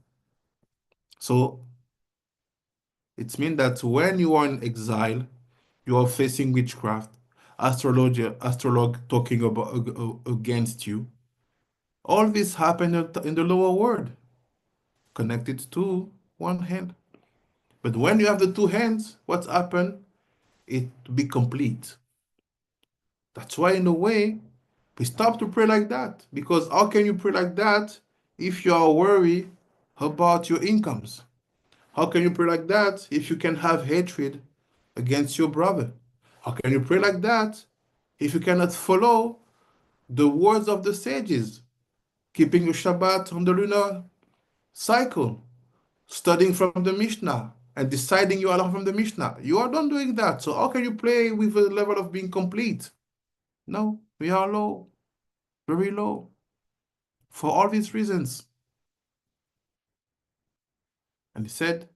So it means that when you are in exile, you are facing witchcraft, astrologue talking about against you. All this happened in the lower world, connected to one hand. But when you have the two hands, what's happened? It be complete. That's why, in a way, we stop to pray like that. Because how can you pray like that if you are worried about your incomes? How can you pray like that if you can have hatred against your brother? How can you pray like that if you cannot follow the words of the sages, keeping your Shabbat on the lunar cycle, studying from the Mishnah, and deciding you are from the Mishnah? You are not doing that. So how can you pray with a level of being complete? No, we are low, very low, for all these reasons. And he said,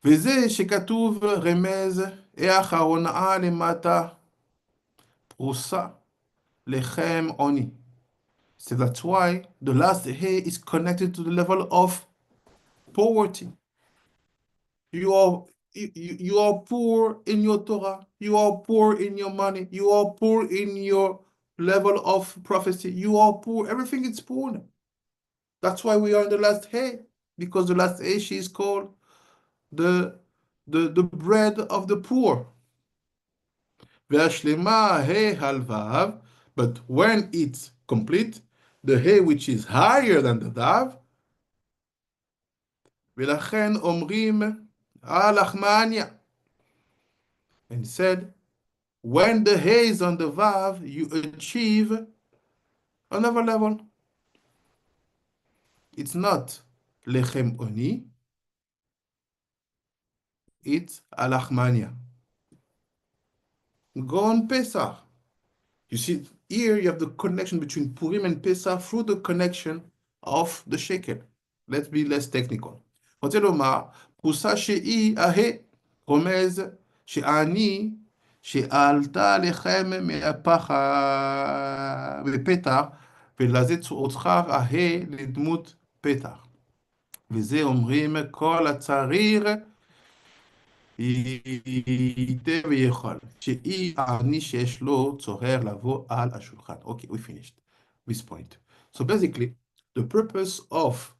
וזה שכתוב רמז האחרונה למטה פרוסה לחם עוני. So that's why the last hay is connected to the level of poverty. You are poor in your Torah. You are poor in your money. You are poor in your level of prophecy. You are poor. Everything is poor. That's why we are in the last hay, because the last hay, she is called the bread of the poor. והשלמה ה' הלבב, but when it's complete, the hay which is higher than the dav, ולכן אומרים הלחמניה. And he said, when the hay is on the vav, you achieve another level. It's not lechem oni, it's alachmania. Go on Pesach. You see, here you have the connection between Purim and Pesach through the connection of the shekel. Let's be less technical. רוצה לומר, פרוסה שהיא הה, רומז שאני, שעלתה לכם מפתח, ולזה צאותך הה לדמות פתח. וזה אומרים כל הצריר, ייתה ויכול, שהיא העני שיש לו צורר לבוא על השולחן. Okay, we finished this point. So basically, the purpose of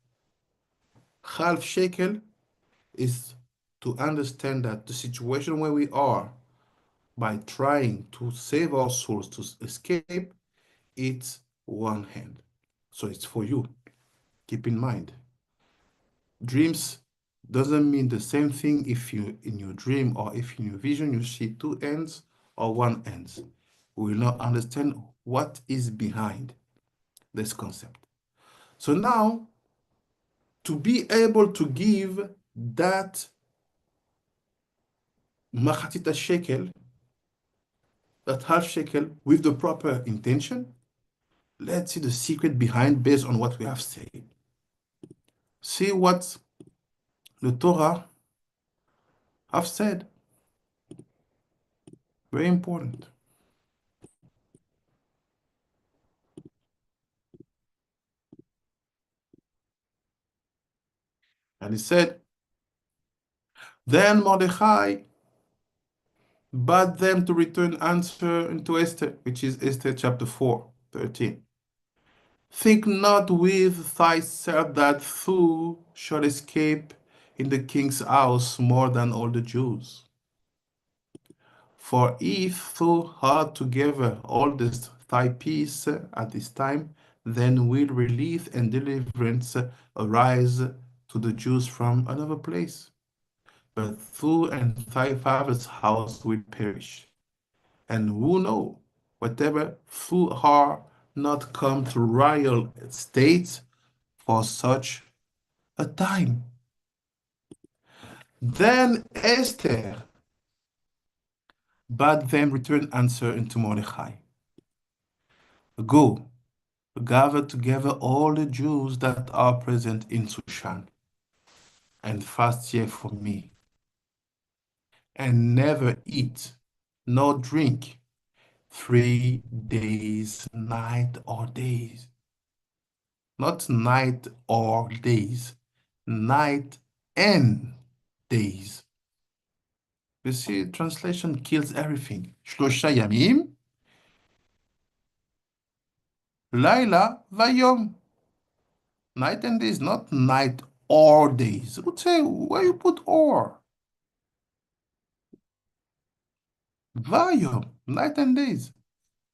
half shekel is to understand that the situation where we are, by trying to save our souls to escape, it's one hand. So it's for you. Keep in mind, dreams doesn't mean the same thing if you in your dream or if in your vision you see two ends or one end. We will not understand what is behind this concept. So now, to be able to give that machatita shekel, that half shekel with the proper intention. Let's see the secret behind based on what we have said. See what the Torah have said. Very important. And he said, then Mordechai bade them to return answer unto Esther, which is Esther chapter 4:13. Think not with thyself that thou shalt escape in the king's house more than all the Jews. For if thou art together all this thy peace at this time, then will relief and deliverance arise to the Jews from another place. But thou and thy father's house will perish. And who know, whatever thou art not come to royal estates for such a time. Then Esther bade them return answer unto Mordechai. Go, gather together all the Jews that are present in Shushan, and fast ye for me, and never eat nor drink 3 days, night or days. Not night or days, night and days. You see, translation kills everything. Shlosha yamim, laila vayom. Night and days, not night or days. Would say, where you put or? Vayom, night and days.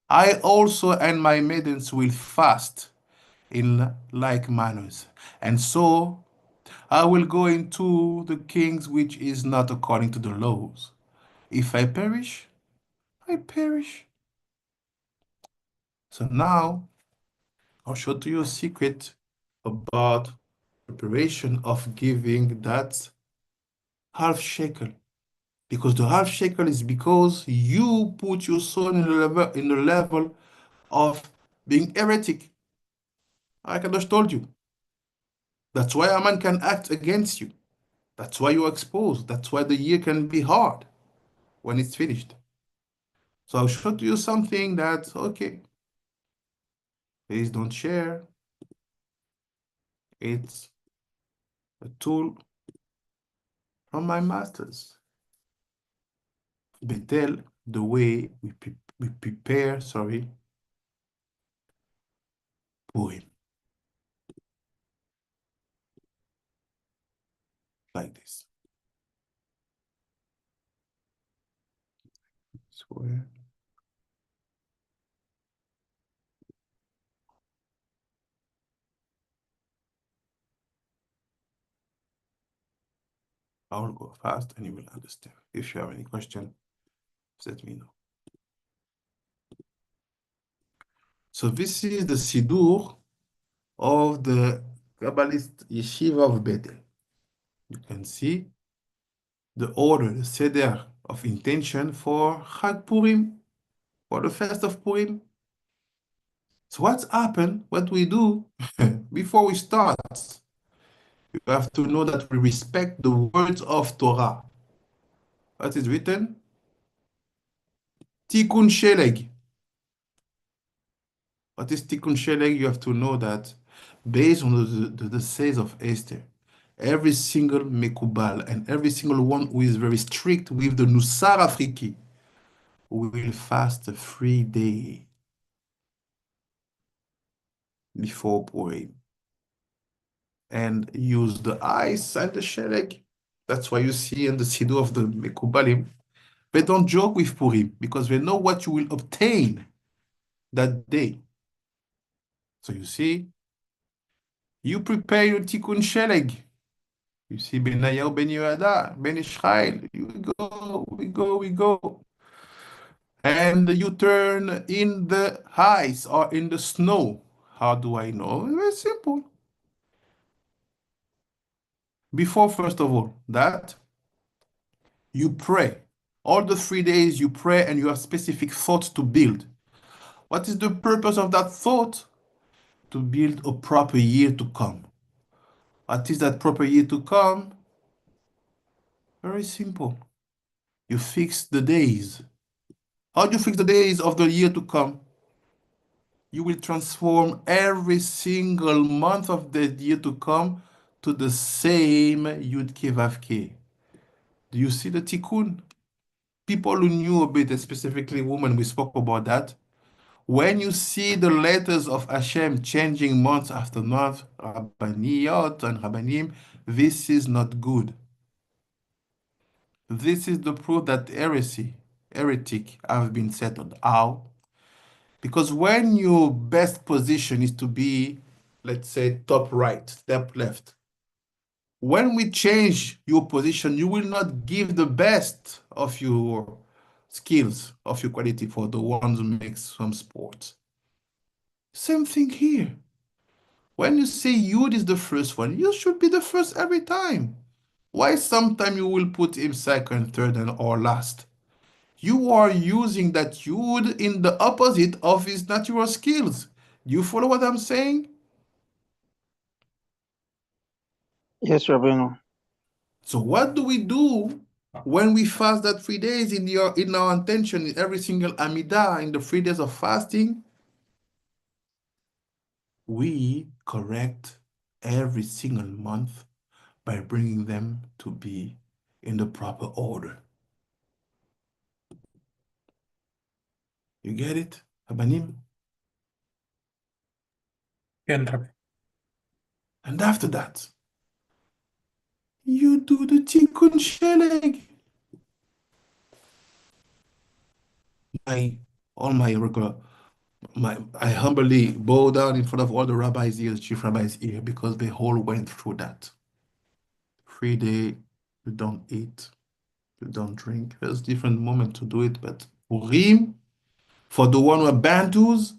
I also and my maidens will fast in like manners. And so I will go into the kings which is not according to the laws. If I perish, I perish. So now I'll show to you a secret about preparation of giving that half shekel. Because the half shekel is because you put your soul in the level of being heretic. Like I just told you. That's why a man can act against you. That's why you're exposed. That's why the year can be hard when it's finished. So I'll show to you something that, okay, please don't share. It's a tool from my masters. Betel, the way we prepare, Purim. Like this. Square. I will go fast and you will understand. If you have any question, let me know. So this is the Sidur of the Kabbalist Yeshiva of Bethel. You can see the order, the Seder of intention for Chag Purim, for the fest of Purim. So what's happened, what we do before we start, you have to know that we respect the words of Torah. What is written? Tikkun Sheleg. What is Tikkun Sheleg? You have to know that based on the says of Esther, every single Mekubal and every single one who is very strict with the Nousakh Afriki will fast 3 days before Purim and use the ice and the sheleg. That's why you see in the Siddur of the Mekubalim, they don't joke with Purim because they know what you will obtain that day. So you see, you prepare your Tikkun Sheleg. You see Benayahu, Ben Yehoyada, Ben Ishmael, we go. And you turn in the ice or in the snow. How do I know? Very simple. Before, first of all, that you pray All the 3 days you pray and you have specific thoughts to build. What is the purpose of that thought? To build a proper year to come. What is that proper year to come? Very simple. You fix the days. How do you fix the days of the year to come? You will transform every single month of the year to come to the same Yud Ke Vav Ke. Do you see the tikkun? People who knew a bit, and specifically women, we spoke about that. When you see the letters of Hashem changing month after month, Rabbaniyot and Rabbanim, this is not good. This is the proof that heretic have been settled. How? Because when your best position is to be, let's say, top right, step left, when we change your position, you will not give the best of your skills, of your quality for the ones who make some sports. Same thing here. When you say Yud is the first one, you should be the first every time. Why sometimes you will put him second, third, and or last? You are using that Yud in the opposite of his natural skills. Do you follow what I'm saying? Yes, Rabbeinu. So what do we do when we fast that 3 days in our intention in every single Amidah in the 3 days of fasting? We correct every single month by bringing them to be in the proper order. You get it, Abanim? כן, And after that, you do the tikkun sheleg. I humbly bow down in front of all the rabbis here, the chief rabbis here, because they all went through that. 3 days, you don't eat, you don't drink. There's different moment to do it, but Purim, for the one who are Bantus,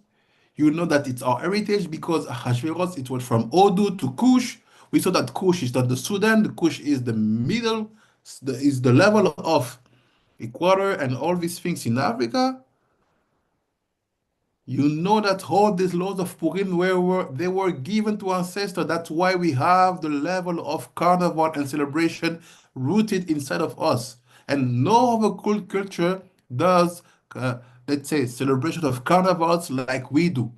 you know that it's our heritage because Ahasuerus, it went from Odu to Kush. We saw that Kush is not the Sudan, the Kush is the middle, is the level of equator and all these things in Africa. You know that all these laws of Purim they were given to ancestors. That's why we have the level of carnival and celebration rooted inside of us. And no other culture does, let's say, celebration of carnivals like we do.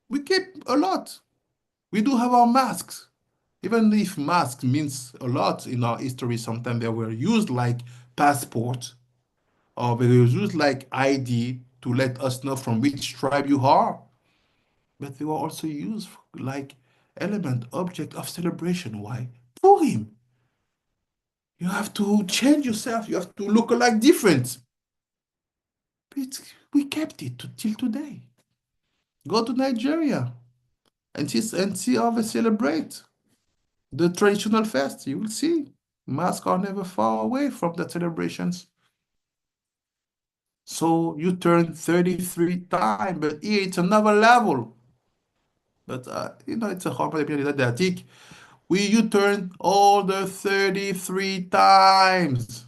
We keep a lot. We do have our masks. Even if masks means a lot in our history, sometimes they were used like passport or they were used like ID to let us know from which tribe you are. But they were also used like element, object of celebration. Why? Purim. You have to change yourself. You have to look like different. But we kept it till today. Go to Nigeria and see how they celebrate the traditional fest. You will see masks are never far away from the celebrations. So you turn 33 times, but here it's another level. But it's a hard didactic. You turn all the 33 times.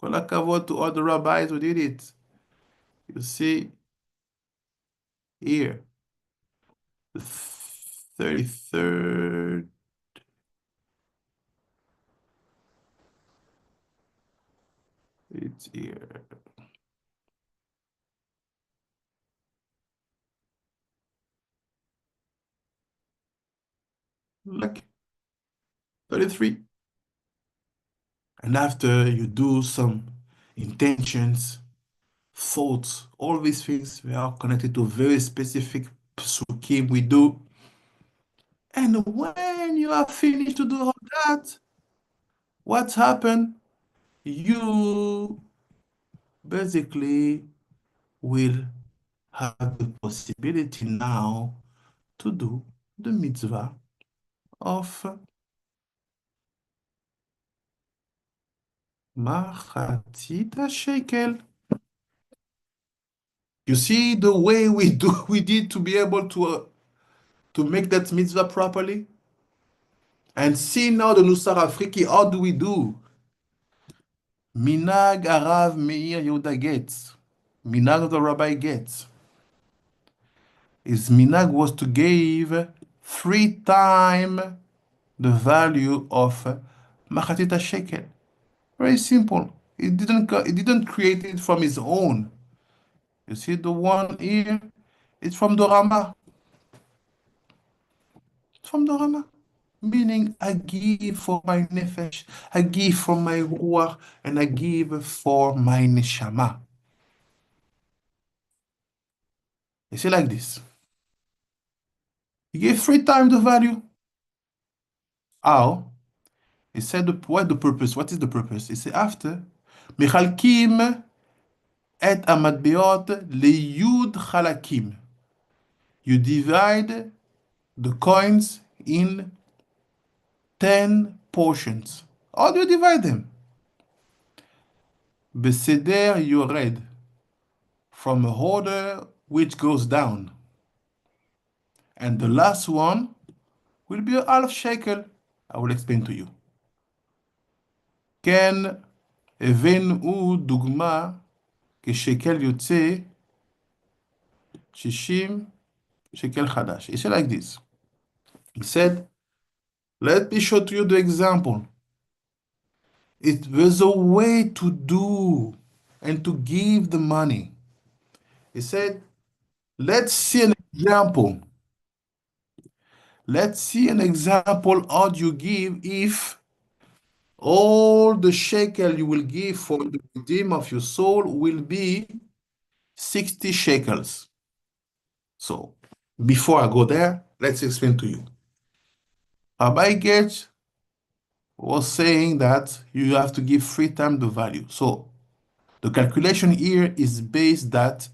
Kol hakavod to all the rabbis who did it. You see here, the 33rd. It's here. Like 33. And after you do some intentions, thoughts, all these things, we are connected to very specific psukim we do. And when you are finished to do all that, what's happened? You basically will have the possibility now to do the mitzvah of Machatzit shekel. You see the way we did to be able to make that mitzvah properly? And see now the Nousakh Afriki, how do we do? Minag Arav Meir Yehuda gets, Minag of the rabbi gets, is Minag was to give 3 times the value of Machatita shekel. Very simple. He didn't create it from his own. You see the one here? It's from the Rama. It's from the Rama. Meaning, I give for my nefesh, I give for my ruach, and I give for my neshama. You see, like this. He gave 3 times the value. How? He said, what the purpose? What is the purpose? He said, after, Michalkim et amadbeot liyud chalakim. You divide the coins in 10 portions. How do you divide them? Beseder yored, from a order which goes down. And the last one will be a half shekel. I will explain to you. כן הבאנו דוגמה כשקל יוצא 60 shekel חדש. He said like this. He said, let me show to you the example. It was a way to do and to give the money. He said, let's see an example. Let's see an example how you give if all the shekel you will give for the redeem of your soul will be 60 shekels. So, before I go there, let's explain to you. Rabbi Gage was saying that you have to give 3 times the value. So, the calculation here is based that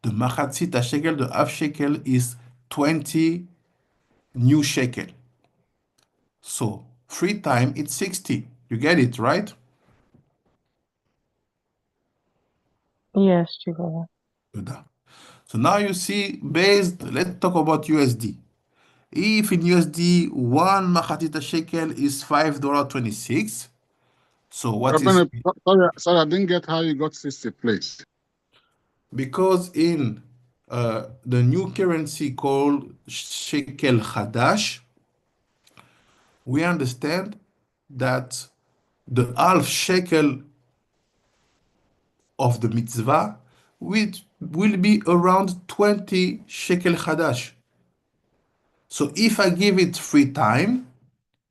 the machatzit shekel, the half shekel, is 20 new shekel. So 3 times it's 60. You get it, right? Yes, Jehovah. Good. So now you see, let's talk about USD. If in USD, one machatita shekel is $5.26, so what is, Sorry, I didn't get how you got 60, please. because in the new currency called shekel chadash, we understand that the half shekel of the mitzvah which will be around 20 shekel chadash. So if I give it 3 times,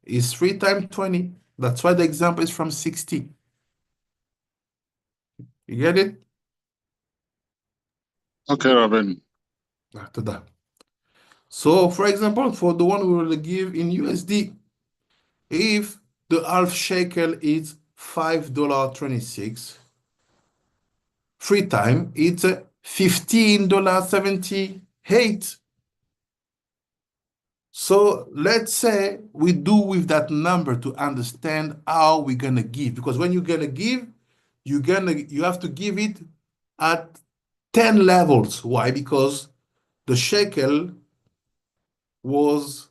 it's 3 times 20. That's why the example is from 60. You get it? Okay, Rabbi. After that. So for example, for the one we will give in USD, if the half shekel is $5.26, 3 times it's $15.78. So let's say we do with that number to understand how we're gonna give. Because when you're gonna give, you have to give it at 10 levels. Why? Because the shekel was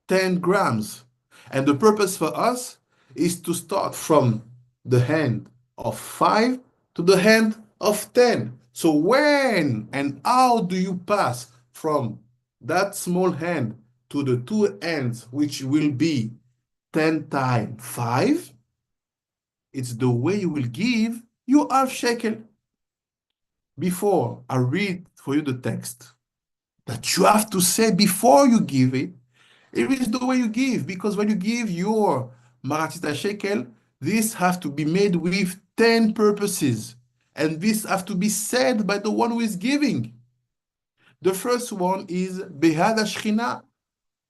10 grams. And the purpose for us is to start from the hand of 5 to the hand of 10. So when and how do you pass from that small hand to the 2 ends, which will be 10 times 5? It's the way you will give your half shekel. Before I read for you the text, that you have to say before you give it, it is the way you give, because when you give your maratita shekel, this has to be made with 10 purposes, and this has to be said by the one who is giving. The first one is Behad Shechina,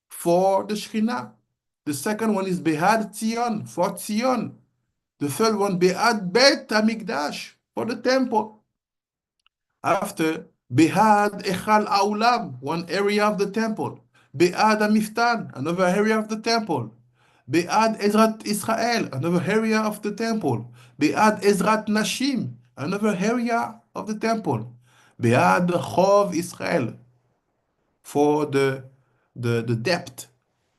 for the Shechina. The second one is Behad Tzion, for Tzion. The third one, Behad Bet HaMikdash, for the temple. After, Behad Echal Aulam, one area of the temple. Be'ad HaMiftan, another area of the temple. Be'ad Ezrat Israel, another area of the temple. Be'ad Ezrat Nashim, another area of the temple. Be'ad Chov Israel, for the depth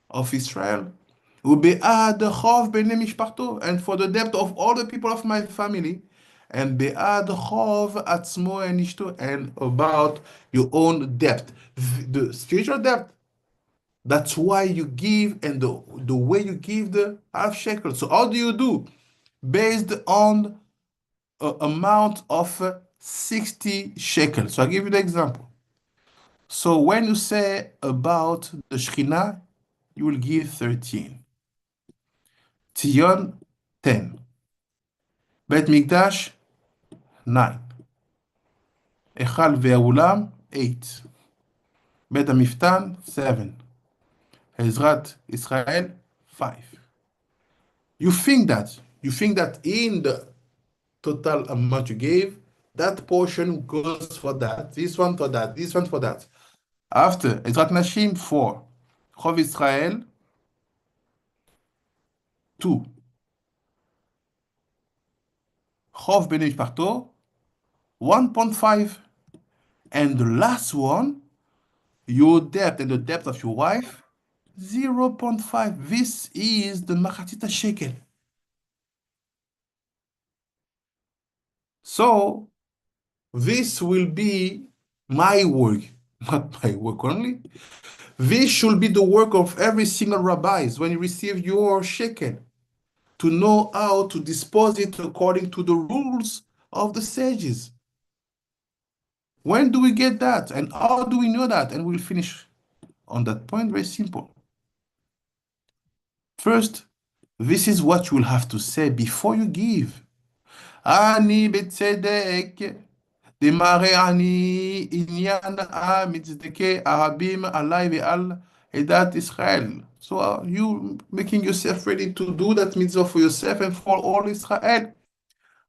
of Israel. ובעד חוב בני משפחתו, and for the debt of all the people of my family, and בעד חוב עצמו and אשתו, and about your own debt, the spiritual debt. That's why you give, and the way you give the half shekel. So how do you do? Based on an amount of 60 shekels. So I'll give you the example. So when you say about the Shekhinah, you will give 13. Tzion, 10. Bet Mikdash, 9. Echal ve'Ulam, 8. Bet HaMiftan, 7. Ezrat Israel, 5. You think that in the total amount you gave, that portion goes for that, this one for that, this one for that. After, Ezrat Nashim, 4. Chov Israel, 2. Chov Bnei Mishpachto, 1.5. And the last one, your debt and the debt of your wife, 0.5. This is the Machatita shekel. So, this will be my work, not my work only. This should be the work of every single rabbi when you receive your shekel, to know how to dispose it according to the rules of the sages. When do we get that? And how do we know that? And we'll finish on that point. Very simple. First, this is what you will have to say before you give. Ani betzedek, demare ani inyan ha-mitzdeke arabim alai ve'al edat Israel. So you making yourself ready to do that mitzvah for yourself and for all Israel.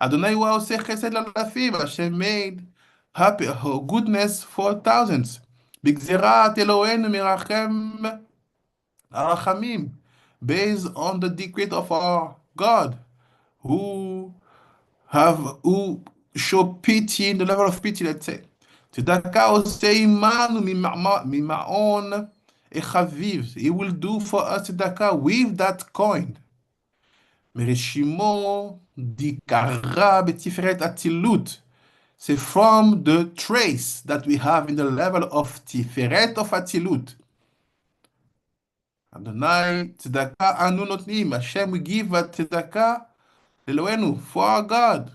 Adonai wa oseh chesed lalafim. Hashem made happy goodness for thousands. B'gzerat Eloheinu mirachem arachamim, based on the decree of our God, who show pity in the level of pity, let's say. Tzedakah oseh imanu mima'on echaviv. He will do for us tzedakah with that coin. מרשימו דיקרא בתפארת אצילות. C'est from the trace that we have in the level of tiferet of Atzilut. Adonai tzedakah anu notnim. Hashem, we give a tzedakah Eloheinu, for our God.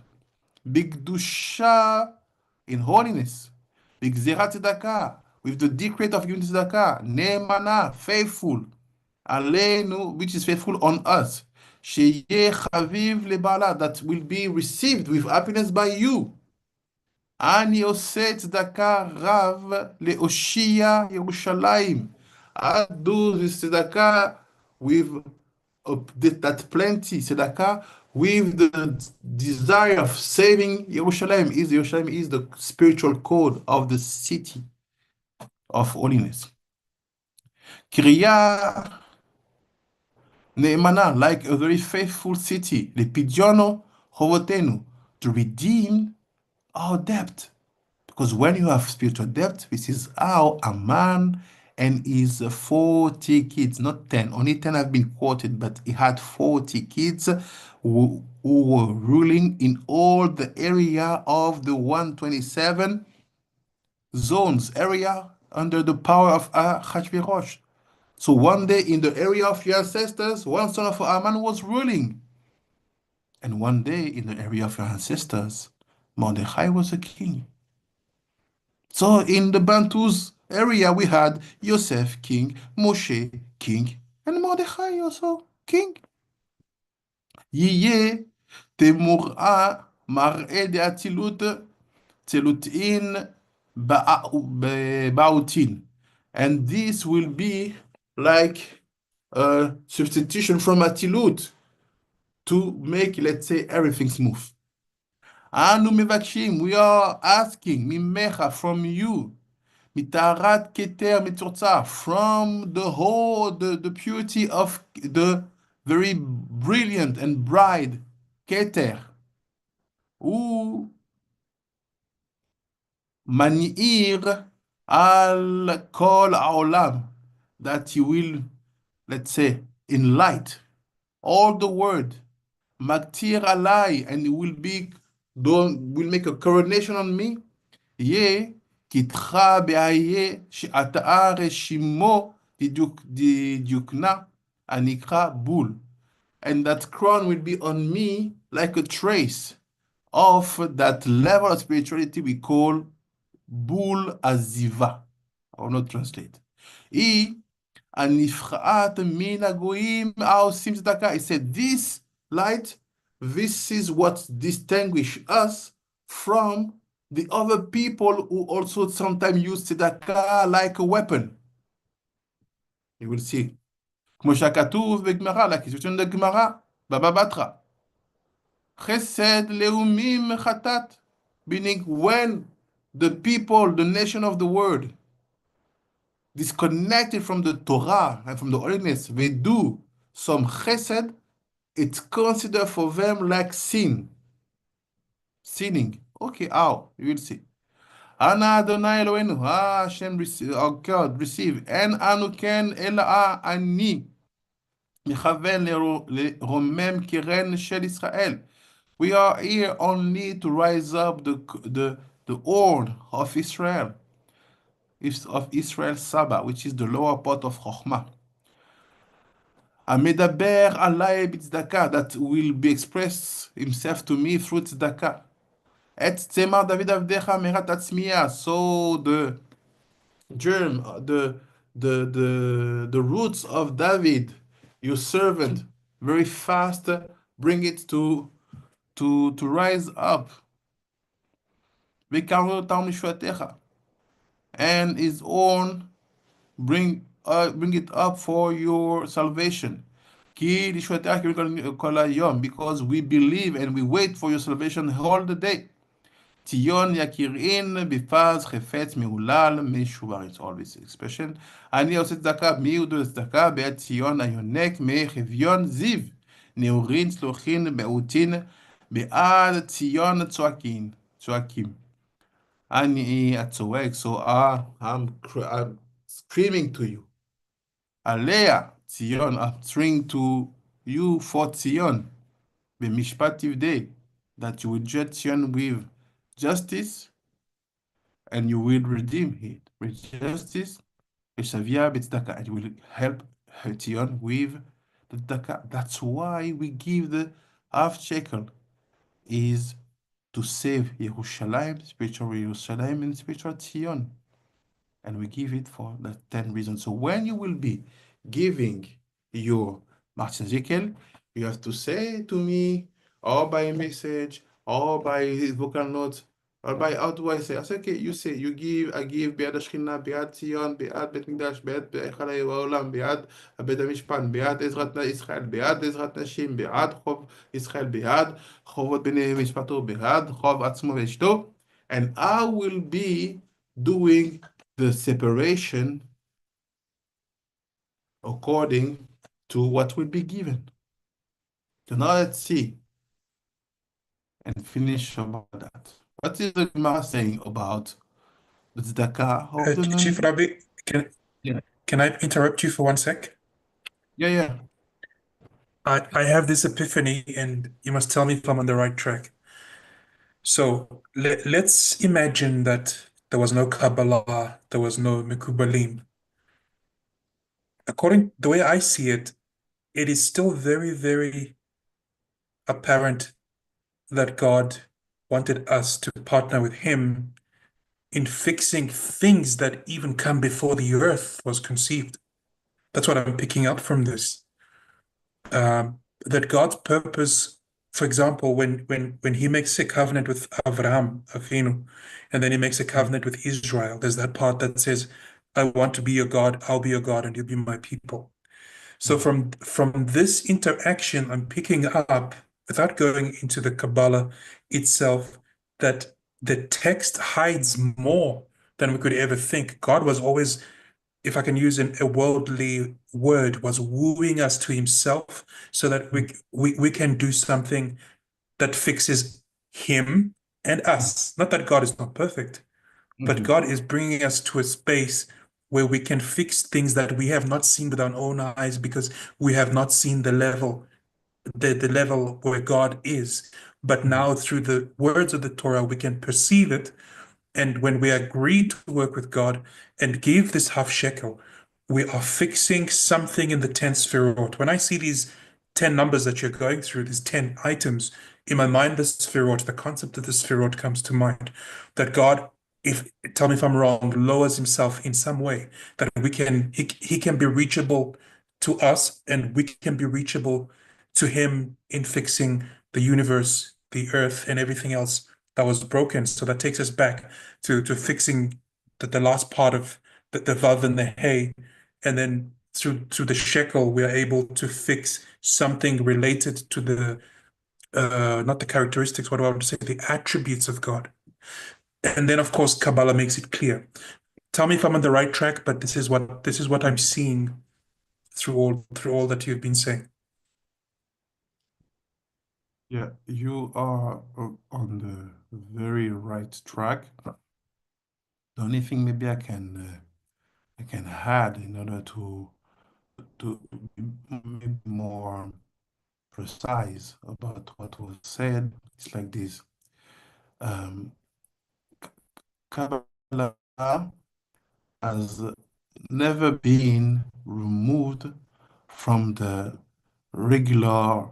Bigdusha, in holiness. Bigzerat tzedakah, with the decree of giving tzedakah. Ne'emana, faithful. Aleinu, which is faithful on us. Sheyeh chaviv lebala, that will be received with happiness by you. Ani oseh tzedakah rav leoshia Yerushalayim. I do this tzedakah with that plenty tzedakah with the desire of saving Yerushalayim. Yerushalayim is the spiritual code of the city of holiness. Kriya Ne'emana, like a very faithful city, lepidyono chovotenu, to redeem our debt. Because when you have spiritual debt, this is how a man and his 40 kids, not 10, only 10 have been quoted, but he had 40 kids who were ruling in all the area of the 127 zones, area under the power of Achashverosh. So one day in the area of your ancestors, one son of Aman was ruling. And one day in the area of your ancestors, Mordechai was a king. So in the Bantus area, we had Yosef, king, Moshe, king, and Mordechai also, king. Yiyeh temur'a mar'e de atilut telutin ba'utin. And this will be like a substitution from atilut to make, let's say, everything smooth. Anu mevakshim, we are asking, mimecha, from you, mitarat keter mitzorza, from the whole, the purity of the very brilliant and bright keter, u mani'ir al kol haolam, that you will, let's say, in light. All the word, Maktir alai, and it will make a coronation on me. Ye, kitcha be'aye, she'ata'a reshimo diukna, anikra bul. And that crown will be on me like a trace of that level of spirituality we call bul aziva. I will not translate. Anifraat mina goim aosim tzedakah. He said, this light, this is what distinguishes us from the other people who also sometimes use tzedakah like a weapon. You will see. כמו שכתוב בגמרא, like it's written in the Gemara, Baba Batra. Chesed leumim chatat. Meaning when the people, the nation of the world, disconnected from the Torah and from the holiness, they do some chesed, it's considered for them like sin. Sinning. Okay, how? You will see. Ana Adonai Eloheinu, Hashem, our God, receive. En anu ken ela ani. מכוון לרומם קרן של ישראל. We are here only to rise up the horn of Israel, Saba, which is the lower part of Chokhmah. המדבר עליי בצדקה, that will be expressed himself to me through tzedakah. את צמר דוד עבדך מהרת עצמיה, so the germ, the roots of David, your servant, very fast, bring it to rise up. And his own bring it up for your salvation. Because we believe and we wait for your salvation all the day. Tion yakirin bifaz chefetz meulal meshubar. It's always expression. Ani עושה צדקה, מי הוא צדקה? בעת ציון היונק מחביון זיו. נעורין צלוחין מעוטין, בעד ציון צועקים. אני הצועק, so I'm screaming to you. עליה ציון, I'm praying to you for ציון. במשפט תפדה, that you will judge ציון with justice, and you will redeem it with justice, and you will help Tion with the tzedakah. That's why we give the half shekel, is to save Yerushalayim, spiritual Yerushalayim, and spiritual Tion. And we give it for the 10 reasons. So when you will be giving your Martin shekel, you have to say to me, or by a message, or by vocal notes, or by how do I say? I say, okay, you say, you give, I give, ביד השכינה, ביד ציון, ביד בית מקדש, ביד היכל העולם, ביד בית המשפט, ביד עזרת ישראל, ביד עזרת נשים, ביד חוב ישראל, ביד חובות בני משפטו, ביד חוב עצמו ואשתו, and I will be doing the separation according to what will be given. So now let's see and finish about that. What is the Gemara saying about the tzedakah of the Chief Rabbi, can I interrupt you for 1 sec? Yeah. I have this epiphany, and you must tell me if I'm on the right track. So let's imagine that there was no Kabbalah, there was no Mekubalim. According the way I see it, it is still very, very apparent that God wanted us to partner with him in fixing things that even come before the earth was conceived. That's what I'm picking up from this. That God's purpose, for example, when he makes a covenant with Avraham, Avinu, and then he makes a covenant with Israel, there's that part that says, I want to be your God, I'll be your God, and you'll be my people. So from this interaction, I'm picking up, without going into the Kabbalah itself, that the text hides more than we could ever think. God was always, if I can use a worldly word, was wooing us to himself so that we can do something that fixes him and us. Not that God is not perfect, but God is bringing us to a space where we can fix things that we have not seen with our own eyes because we have not seen the level where God is. But now through the words of the Torah, we can perceive it. And when we agree to work with God and give this half shekel, we are fixing something in the 10 sfirot. When I see these 10 numbers that you're going through, these 10 items, in my mind, the sfirot, the concept of the sfirot comes to mind. That God, if tell me if I'm wrong, lowers himself in some way, that he can be reachable to us and we can be reachable to him in fixing the universe, the earth, and everything else that was broken. So that takes us back to fixing the last part of the vav and the hey, and then through the shekel we are able to fix something related to the not the characteristics, what do I want to say, the attributes of God. And then of course Kabbalah makes it clear. Tell me if I'm on the right track, but this is what I'm seeing through all that you've been saying. Yeah, you are on the very right track. The only thing maybe I can add in order to be maybe more precise about what was said is like this. Um, Kabbalah has never been removed from the regular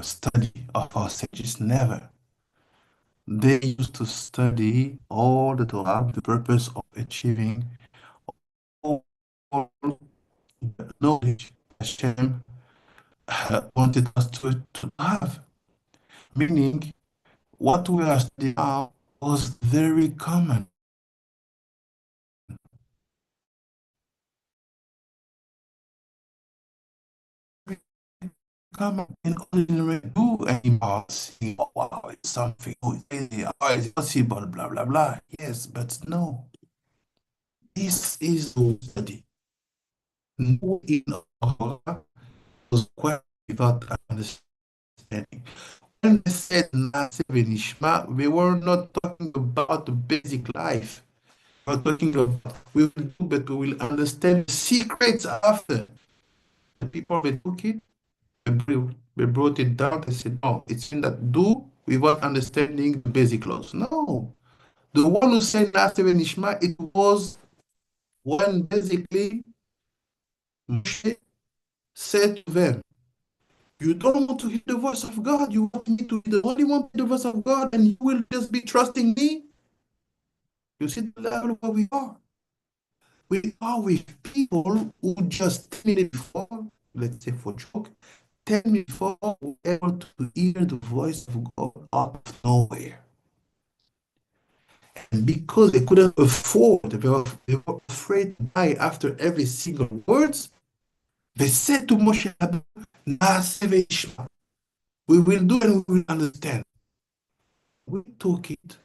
study of our sages. Never. They used to study all the Torah with the purpose of achieving all the knowledge Hashem wanted us to have. Meaning, what we are studying now was very common. Common in ordinary do anymore. See, oh, wow, it's something, oh, it's possible, blah, blah, blah. Yes, but no. This is the study. No, in was quite without understanding. When they said Nase Venishma, we were not talking about the basic life. We were talking about we will do, but we will understand the secrets after. The people they took it, they brought it down. They said, no, it's in that do without understanding the basic laws. No. The one who said Nase Venishma, it was when basically Moshe said to them, you don't want to hear the voice of God. You want me to be the only one to hear the voice of God, and you will just be trusting me. You see the level where we are. We are with people who just 10 minutes before, let's say for joke, 10 minutes before were able to hear the voice of God out of nowhere. And because they couldn't afford, they were afraid to die after every single words, they said to Moshe, Naaseh Ishma, we will do and we will understand. We took it,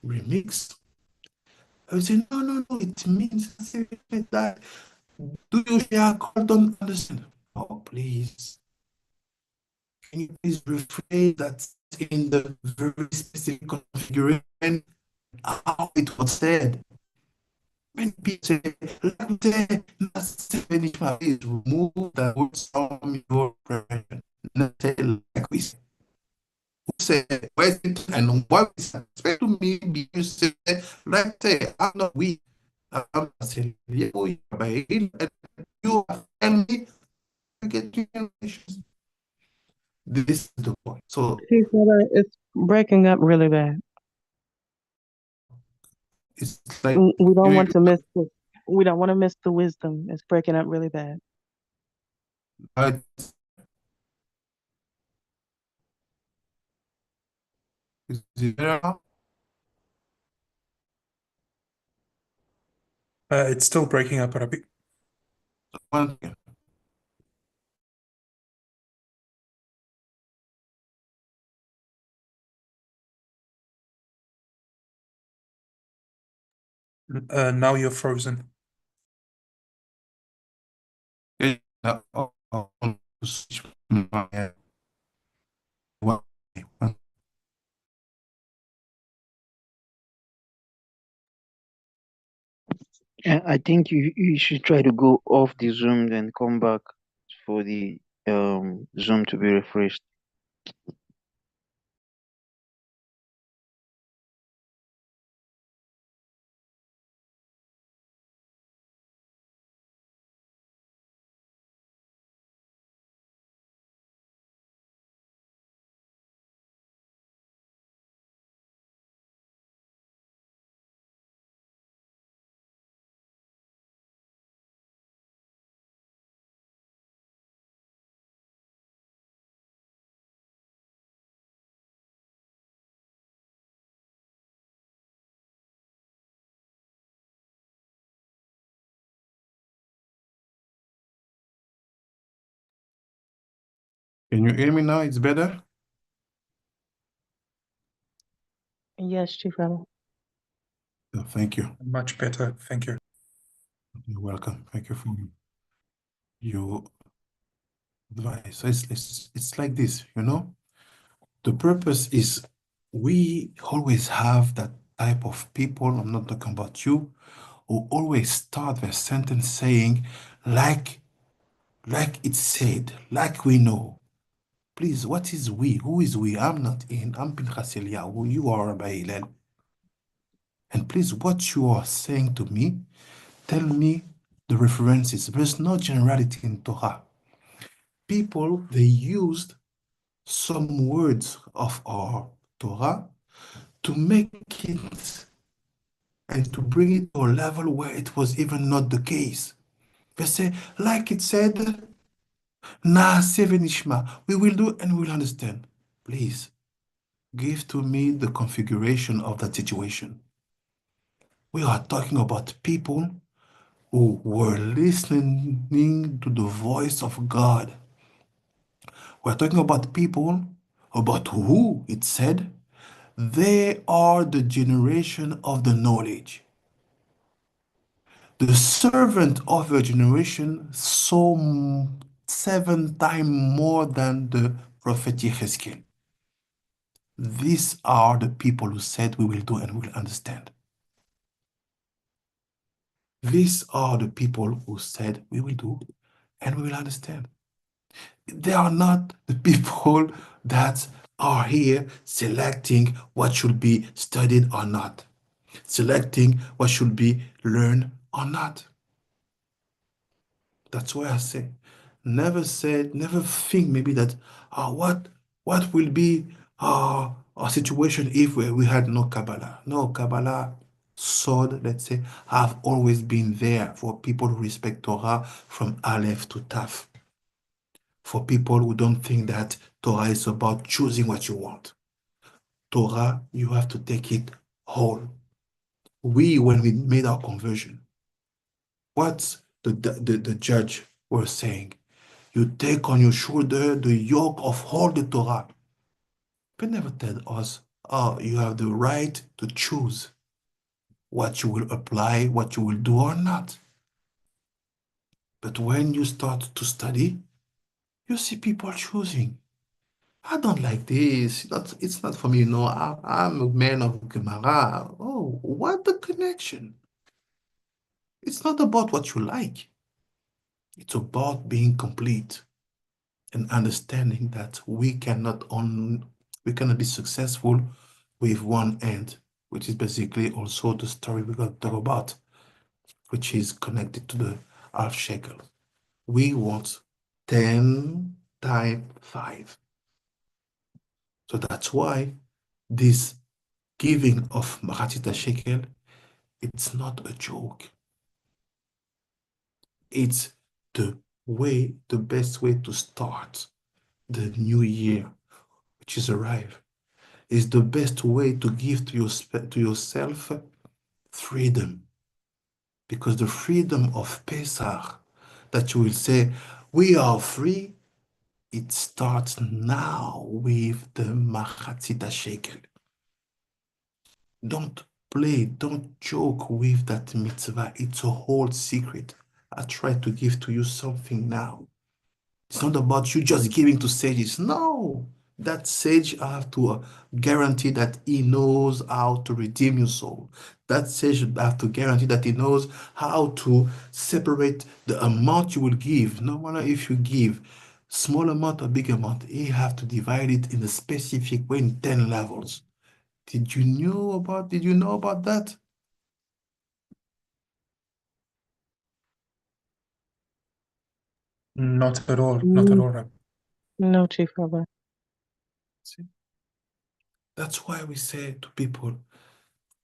remixed. I said, no, it means that. Do you share God don't understand? Oh, please. Can you please rephrase that in the very specific configuration how it was said? When people say, please remove that word from your preparation. Not say like we say. Say, why is it and why is it expect to me be you say like say I'm not weak. I'm saying you you tell me to get generations. This is the point. So Hey, brother, it's breaking up really bad. it's like We don't want to miss the, we don't want to miss the wisdom. It's breaking up really bad. Is it better now? It's still breaking up a bit. One second. Now you're frozen. Okay, now, switch my head. One, one. I think you should try to go off the Zoom, then come back for the Zoom to be refreshed. Can you hear me now? It's better? Yes, Chief Rebel. Thank you. Much better. Thank you. You're welcome. Thank you for your advice. So it's like this, you know? The purpose is we always have that type of people, I'm not talking about you, who always start their sentence saying, like it's said, like we know. Please, what is we? Who is we? I'm not in. I'm Pinchas Eliyahu. You are Rabbi Hillel. And please, what you are saying to me, tell me the references. There's no generality in Torah. People, they used some words of our Torah to make it and to bring it to a level where it was even not the case. They say, like it said, Naaseh v'nishma, we will do and we will understand. Please, give to me the configuration of that situation. We are talking about people who were listening to the voice of God. We're talking about people about who it said they are the generation of the knowledge. The servant of a generation saw 7 times more than the prophet Yechezkel. These are the people who said we will do and we will understand. These are the people who said we will do and we will understand. They are not the people that are here selecting what should be studied or not, selecting what should be learned or not. That's why I say, never think maybe that what will be our situation if we had no Kabbalah. No, Kabbalah, sword, let's say, have always been there for people who respect Torah from Aleph to Taf. For people who don't think that Torah is about choosing what you want. Torah, you have to take it whole. When we made our conversion, what's the judge was saying? You take on your shoulder the yoke of all the Torah. But never tell us, oh, you have the right to choose what you will apply, what you will do or not. But when you start to study, you see people choosing. I don't like this. It's not for me. No, I'm a man of Gemara. Oh, what the connection? It's not about what you like. It's about being complete and understanding that we cannot be successful with one end, which is basically also the story we're going to talk about, which is connected to the half shekel. We want 10 times 5. So that's why this giving of Machatzit shekel, it's not a joke. It's the best way to start the new year, which is arrive. Is the best way to give to yourself freedom. Because the freedom of Pesach, that you will say, we are free, it starts now with the Machatzit shekel. Don't play, don't joke with that mitzvah. It's a whole secret. I try to give to you something now. It's not about you just giving to sages. No, That sage have to guarantee that he knows how to redeem your soul. That sage have to guarantee that he knows how to separate the amount you will give. No matter if you give small amount or big amount, he have to divide it in a specific way in 10 levels. Did you know about that? Not at all. Not at all, Rabbi. No, Chief Rabbi. See? That's why we say to people,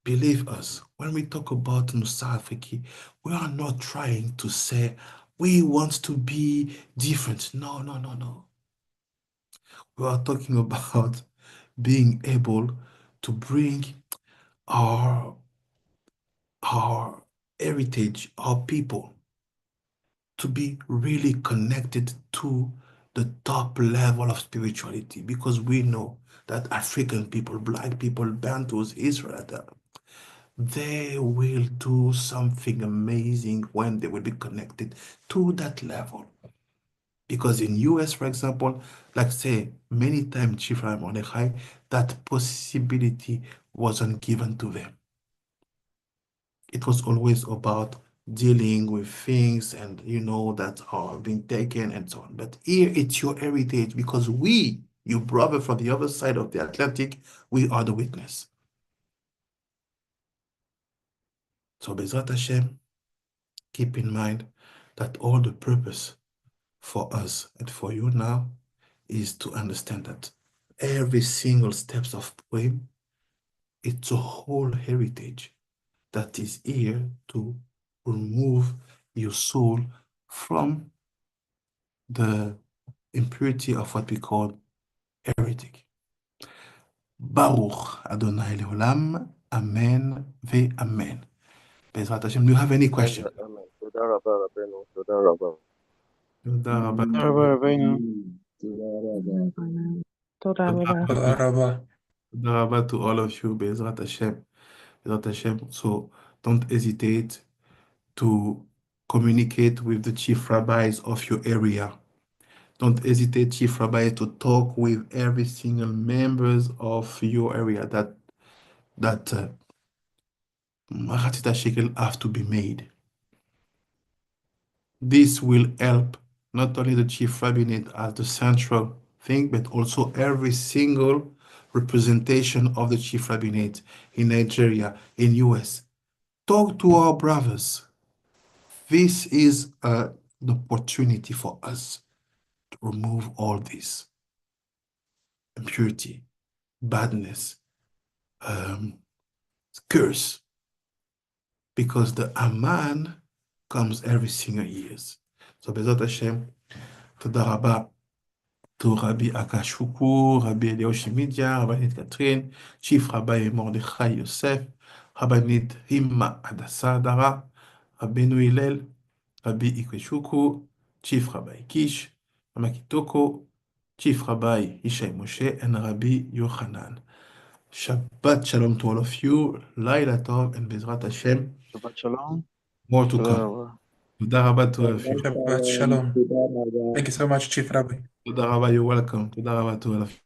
believe us, when we talk about Nousakh, we are not trying to say we want to be different. No, no, no, no. We are talking about being able to bring our heritage, our people, to be really connected to the top level of spirituality, because we know that African people, Black people, Bantus, Israel, they will do something amazing when they will be connected to that level. Because in US, for example, like say, many times Chief Rabbi Mordechai, that possibility wasn't given to them. It was always about dealing with things and that are being taken and so on. But here it's your heritage, because we, your brother from the other side of the Atlantic, we are the witness. So Bezrat Hashem, keep in mind that all the purpose for us and for you now is to understand that every single steps of poem, it's a whole heritage that is here to remove your soul from the impurity of what we call heretic. Baruch Adonai Leolam, Amen ve Amen. Bezrat Hashem, do you have any question? תודה רבה רבנו, תודה רבה. תודה רבה. Rabbi Rabbeinu. Toda Rabbi. Toda Rabbi. תודה רבה to all of you, Bezrat Hashem. Bezrat Hashem. So don't hesitate to communicate with the chief rabbis of your area. Don't hesitate, chief rabbi, to talk with every single members of your area that Mahatita Shekel have to be made. This will help not only the chief rabbinate as the central thing, but also every single representation of the chief rabbinate in Nigeria, in US. Talk to our brothers. This is the opportunity for us to remove all this impurity, badness, curse, because the Aman comes every single year. So Bezat Hashem, Toda Rabba to Rabbi Akashuku, Rabbi Eliyahu Shemidia, Rabbanit Catherine, Chief Rabbi Mordechai Yosef, Rabbanit Himma Adassa Dara, Rabbeinu Hillel, Rabbi Ikeshuku, Chief Rabbi Kish, Ramakitoko, Chief Rabbi Ishai Moshe, and Rabbi Yochanan. Shabbat Shalom to all of you, Laila Tov, and Bezrat Hashem. Shabbat Shalom. More to Toda come. Rabba. Toda Rabba to all of you. Shabbat Shalom. Thank you so much, Chief Rabbi. Toda Rabba, you're welcome. Toda Rabba to all of you.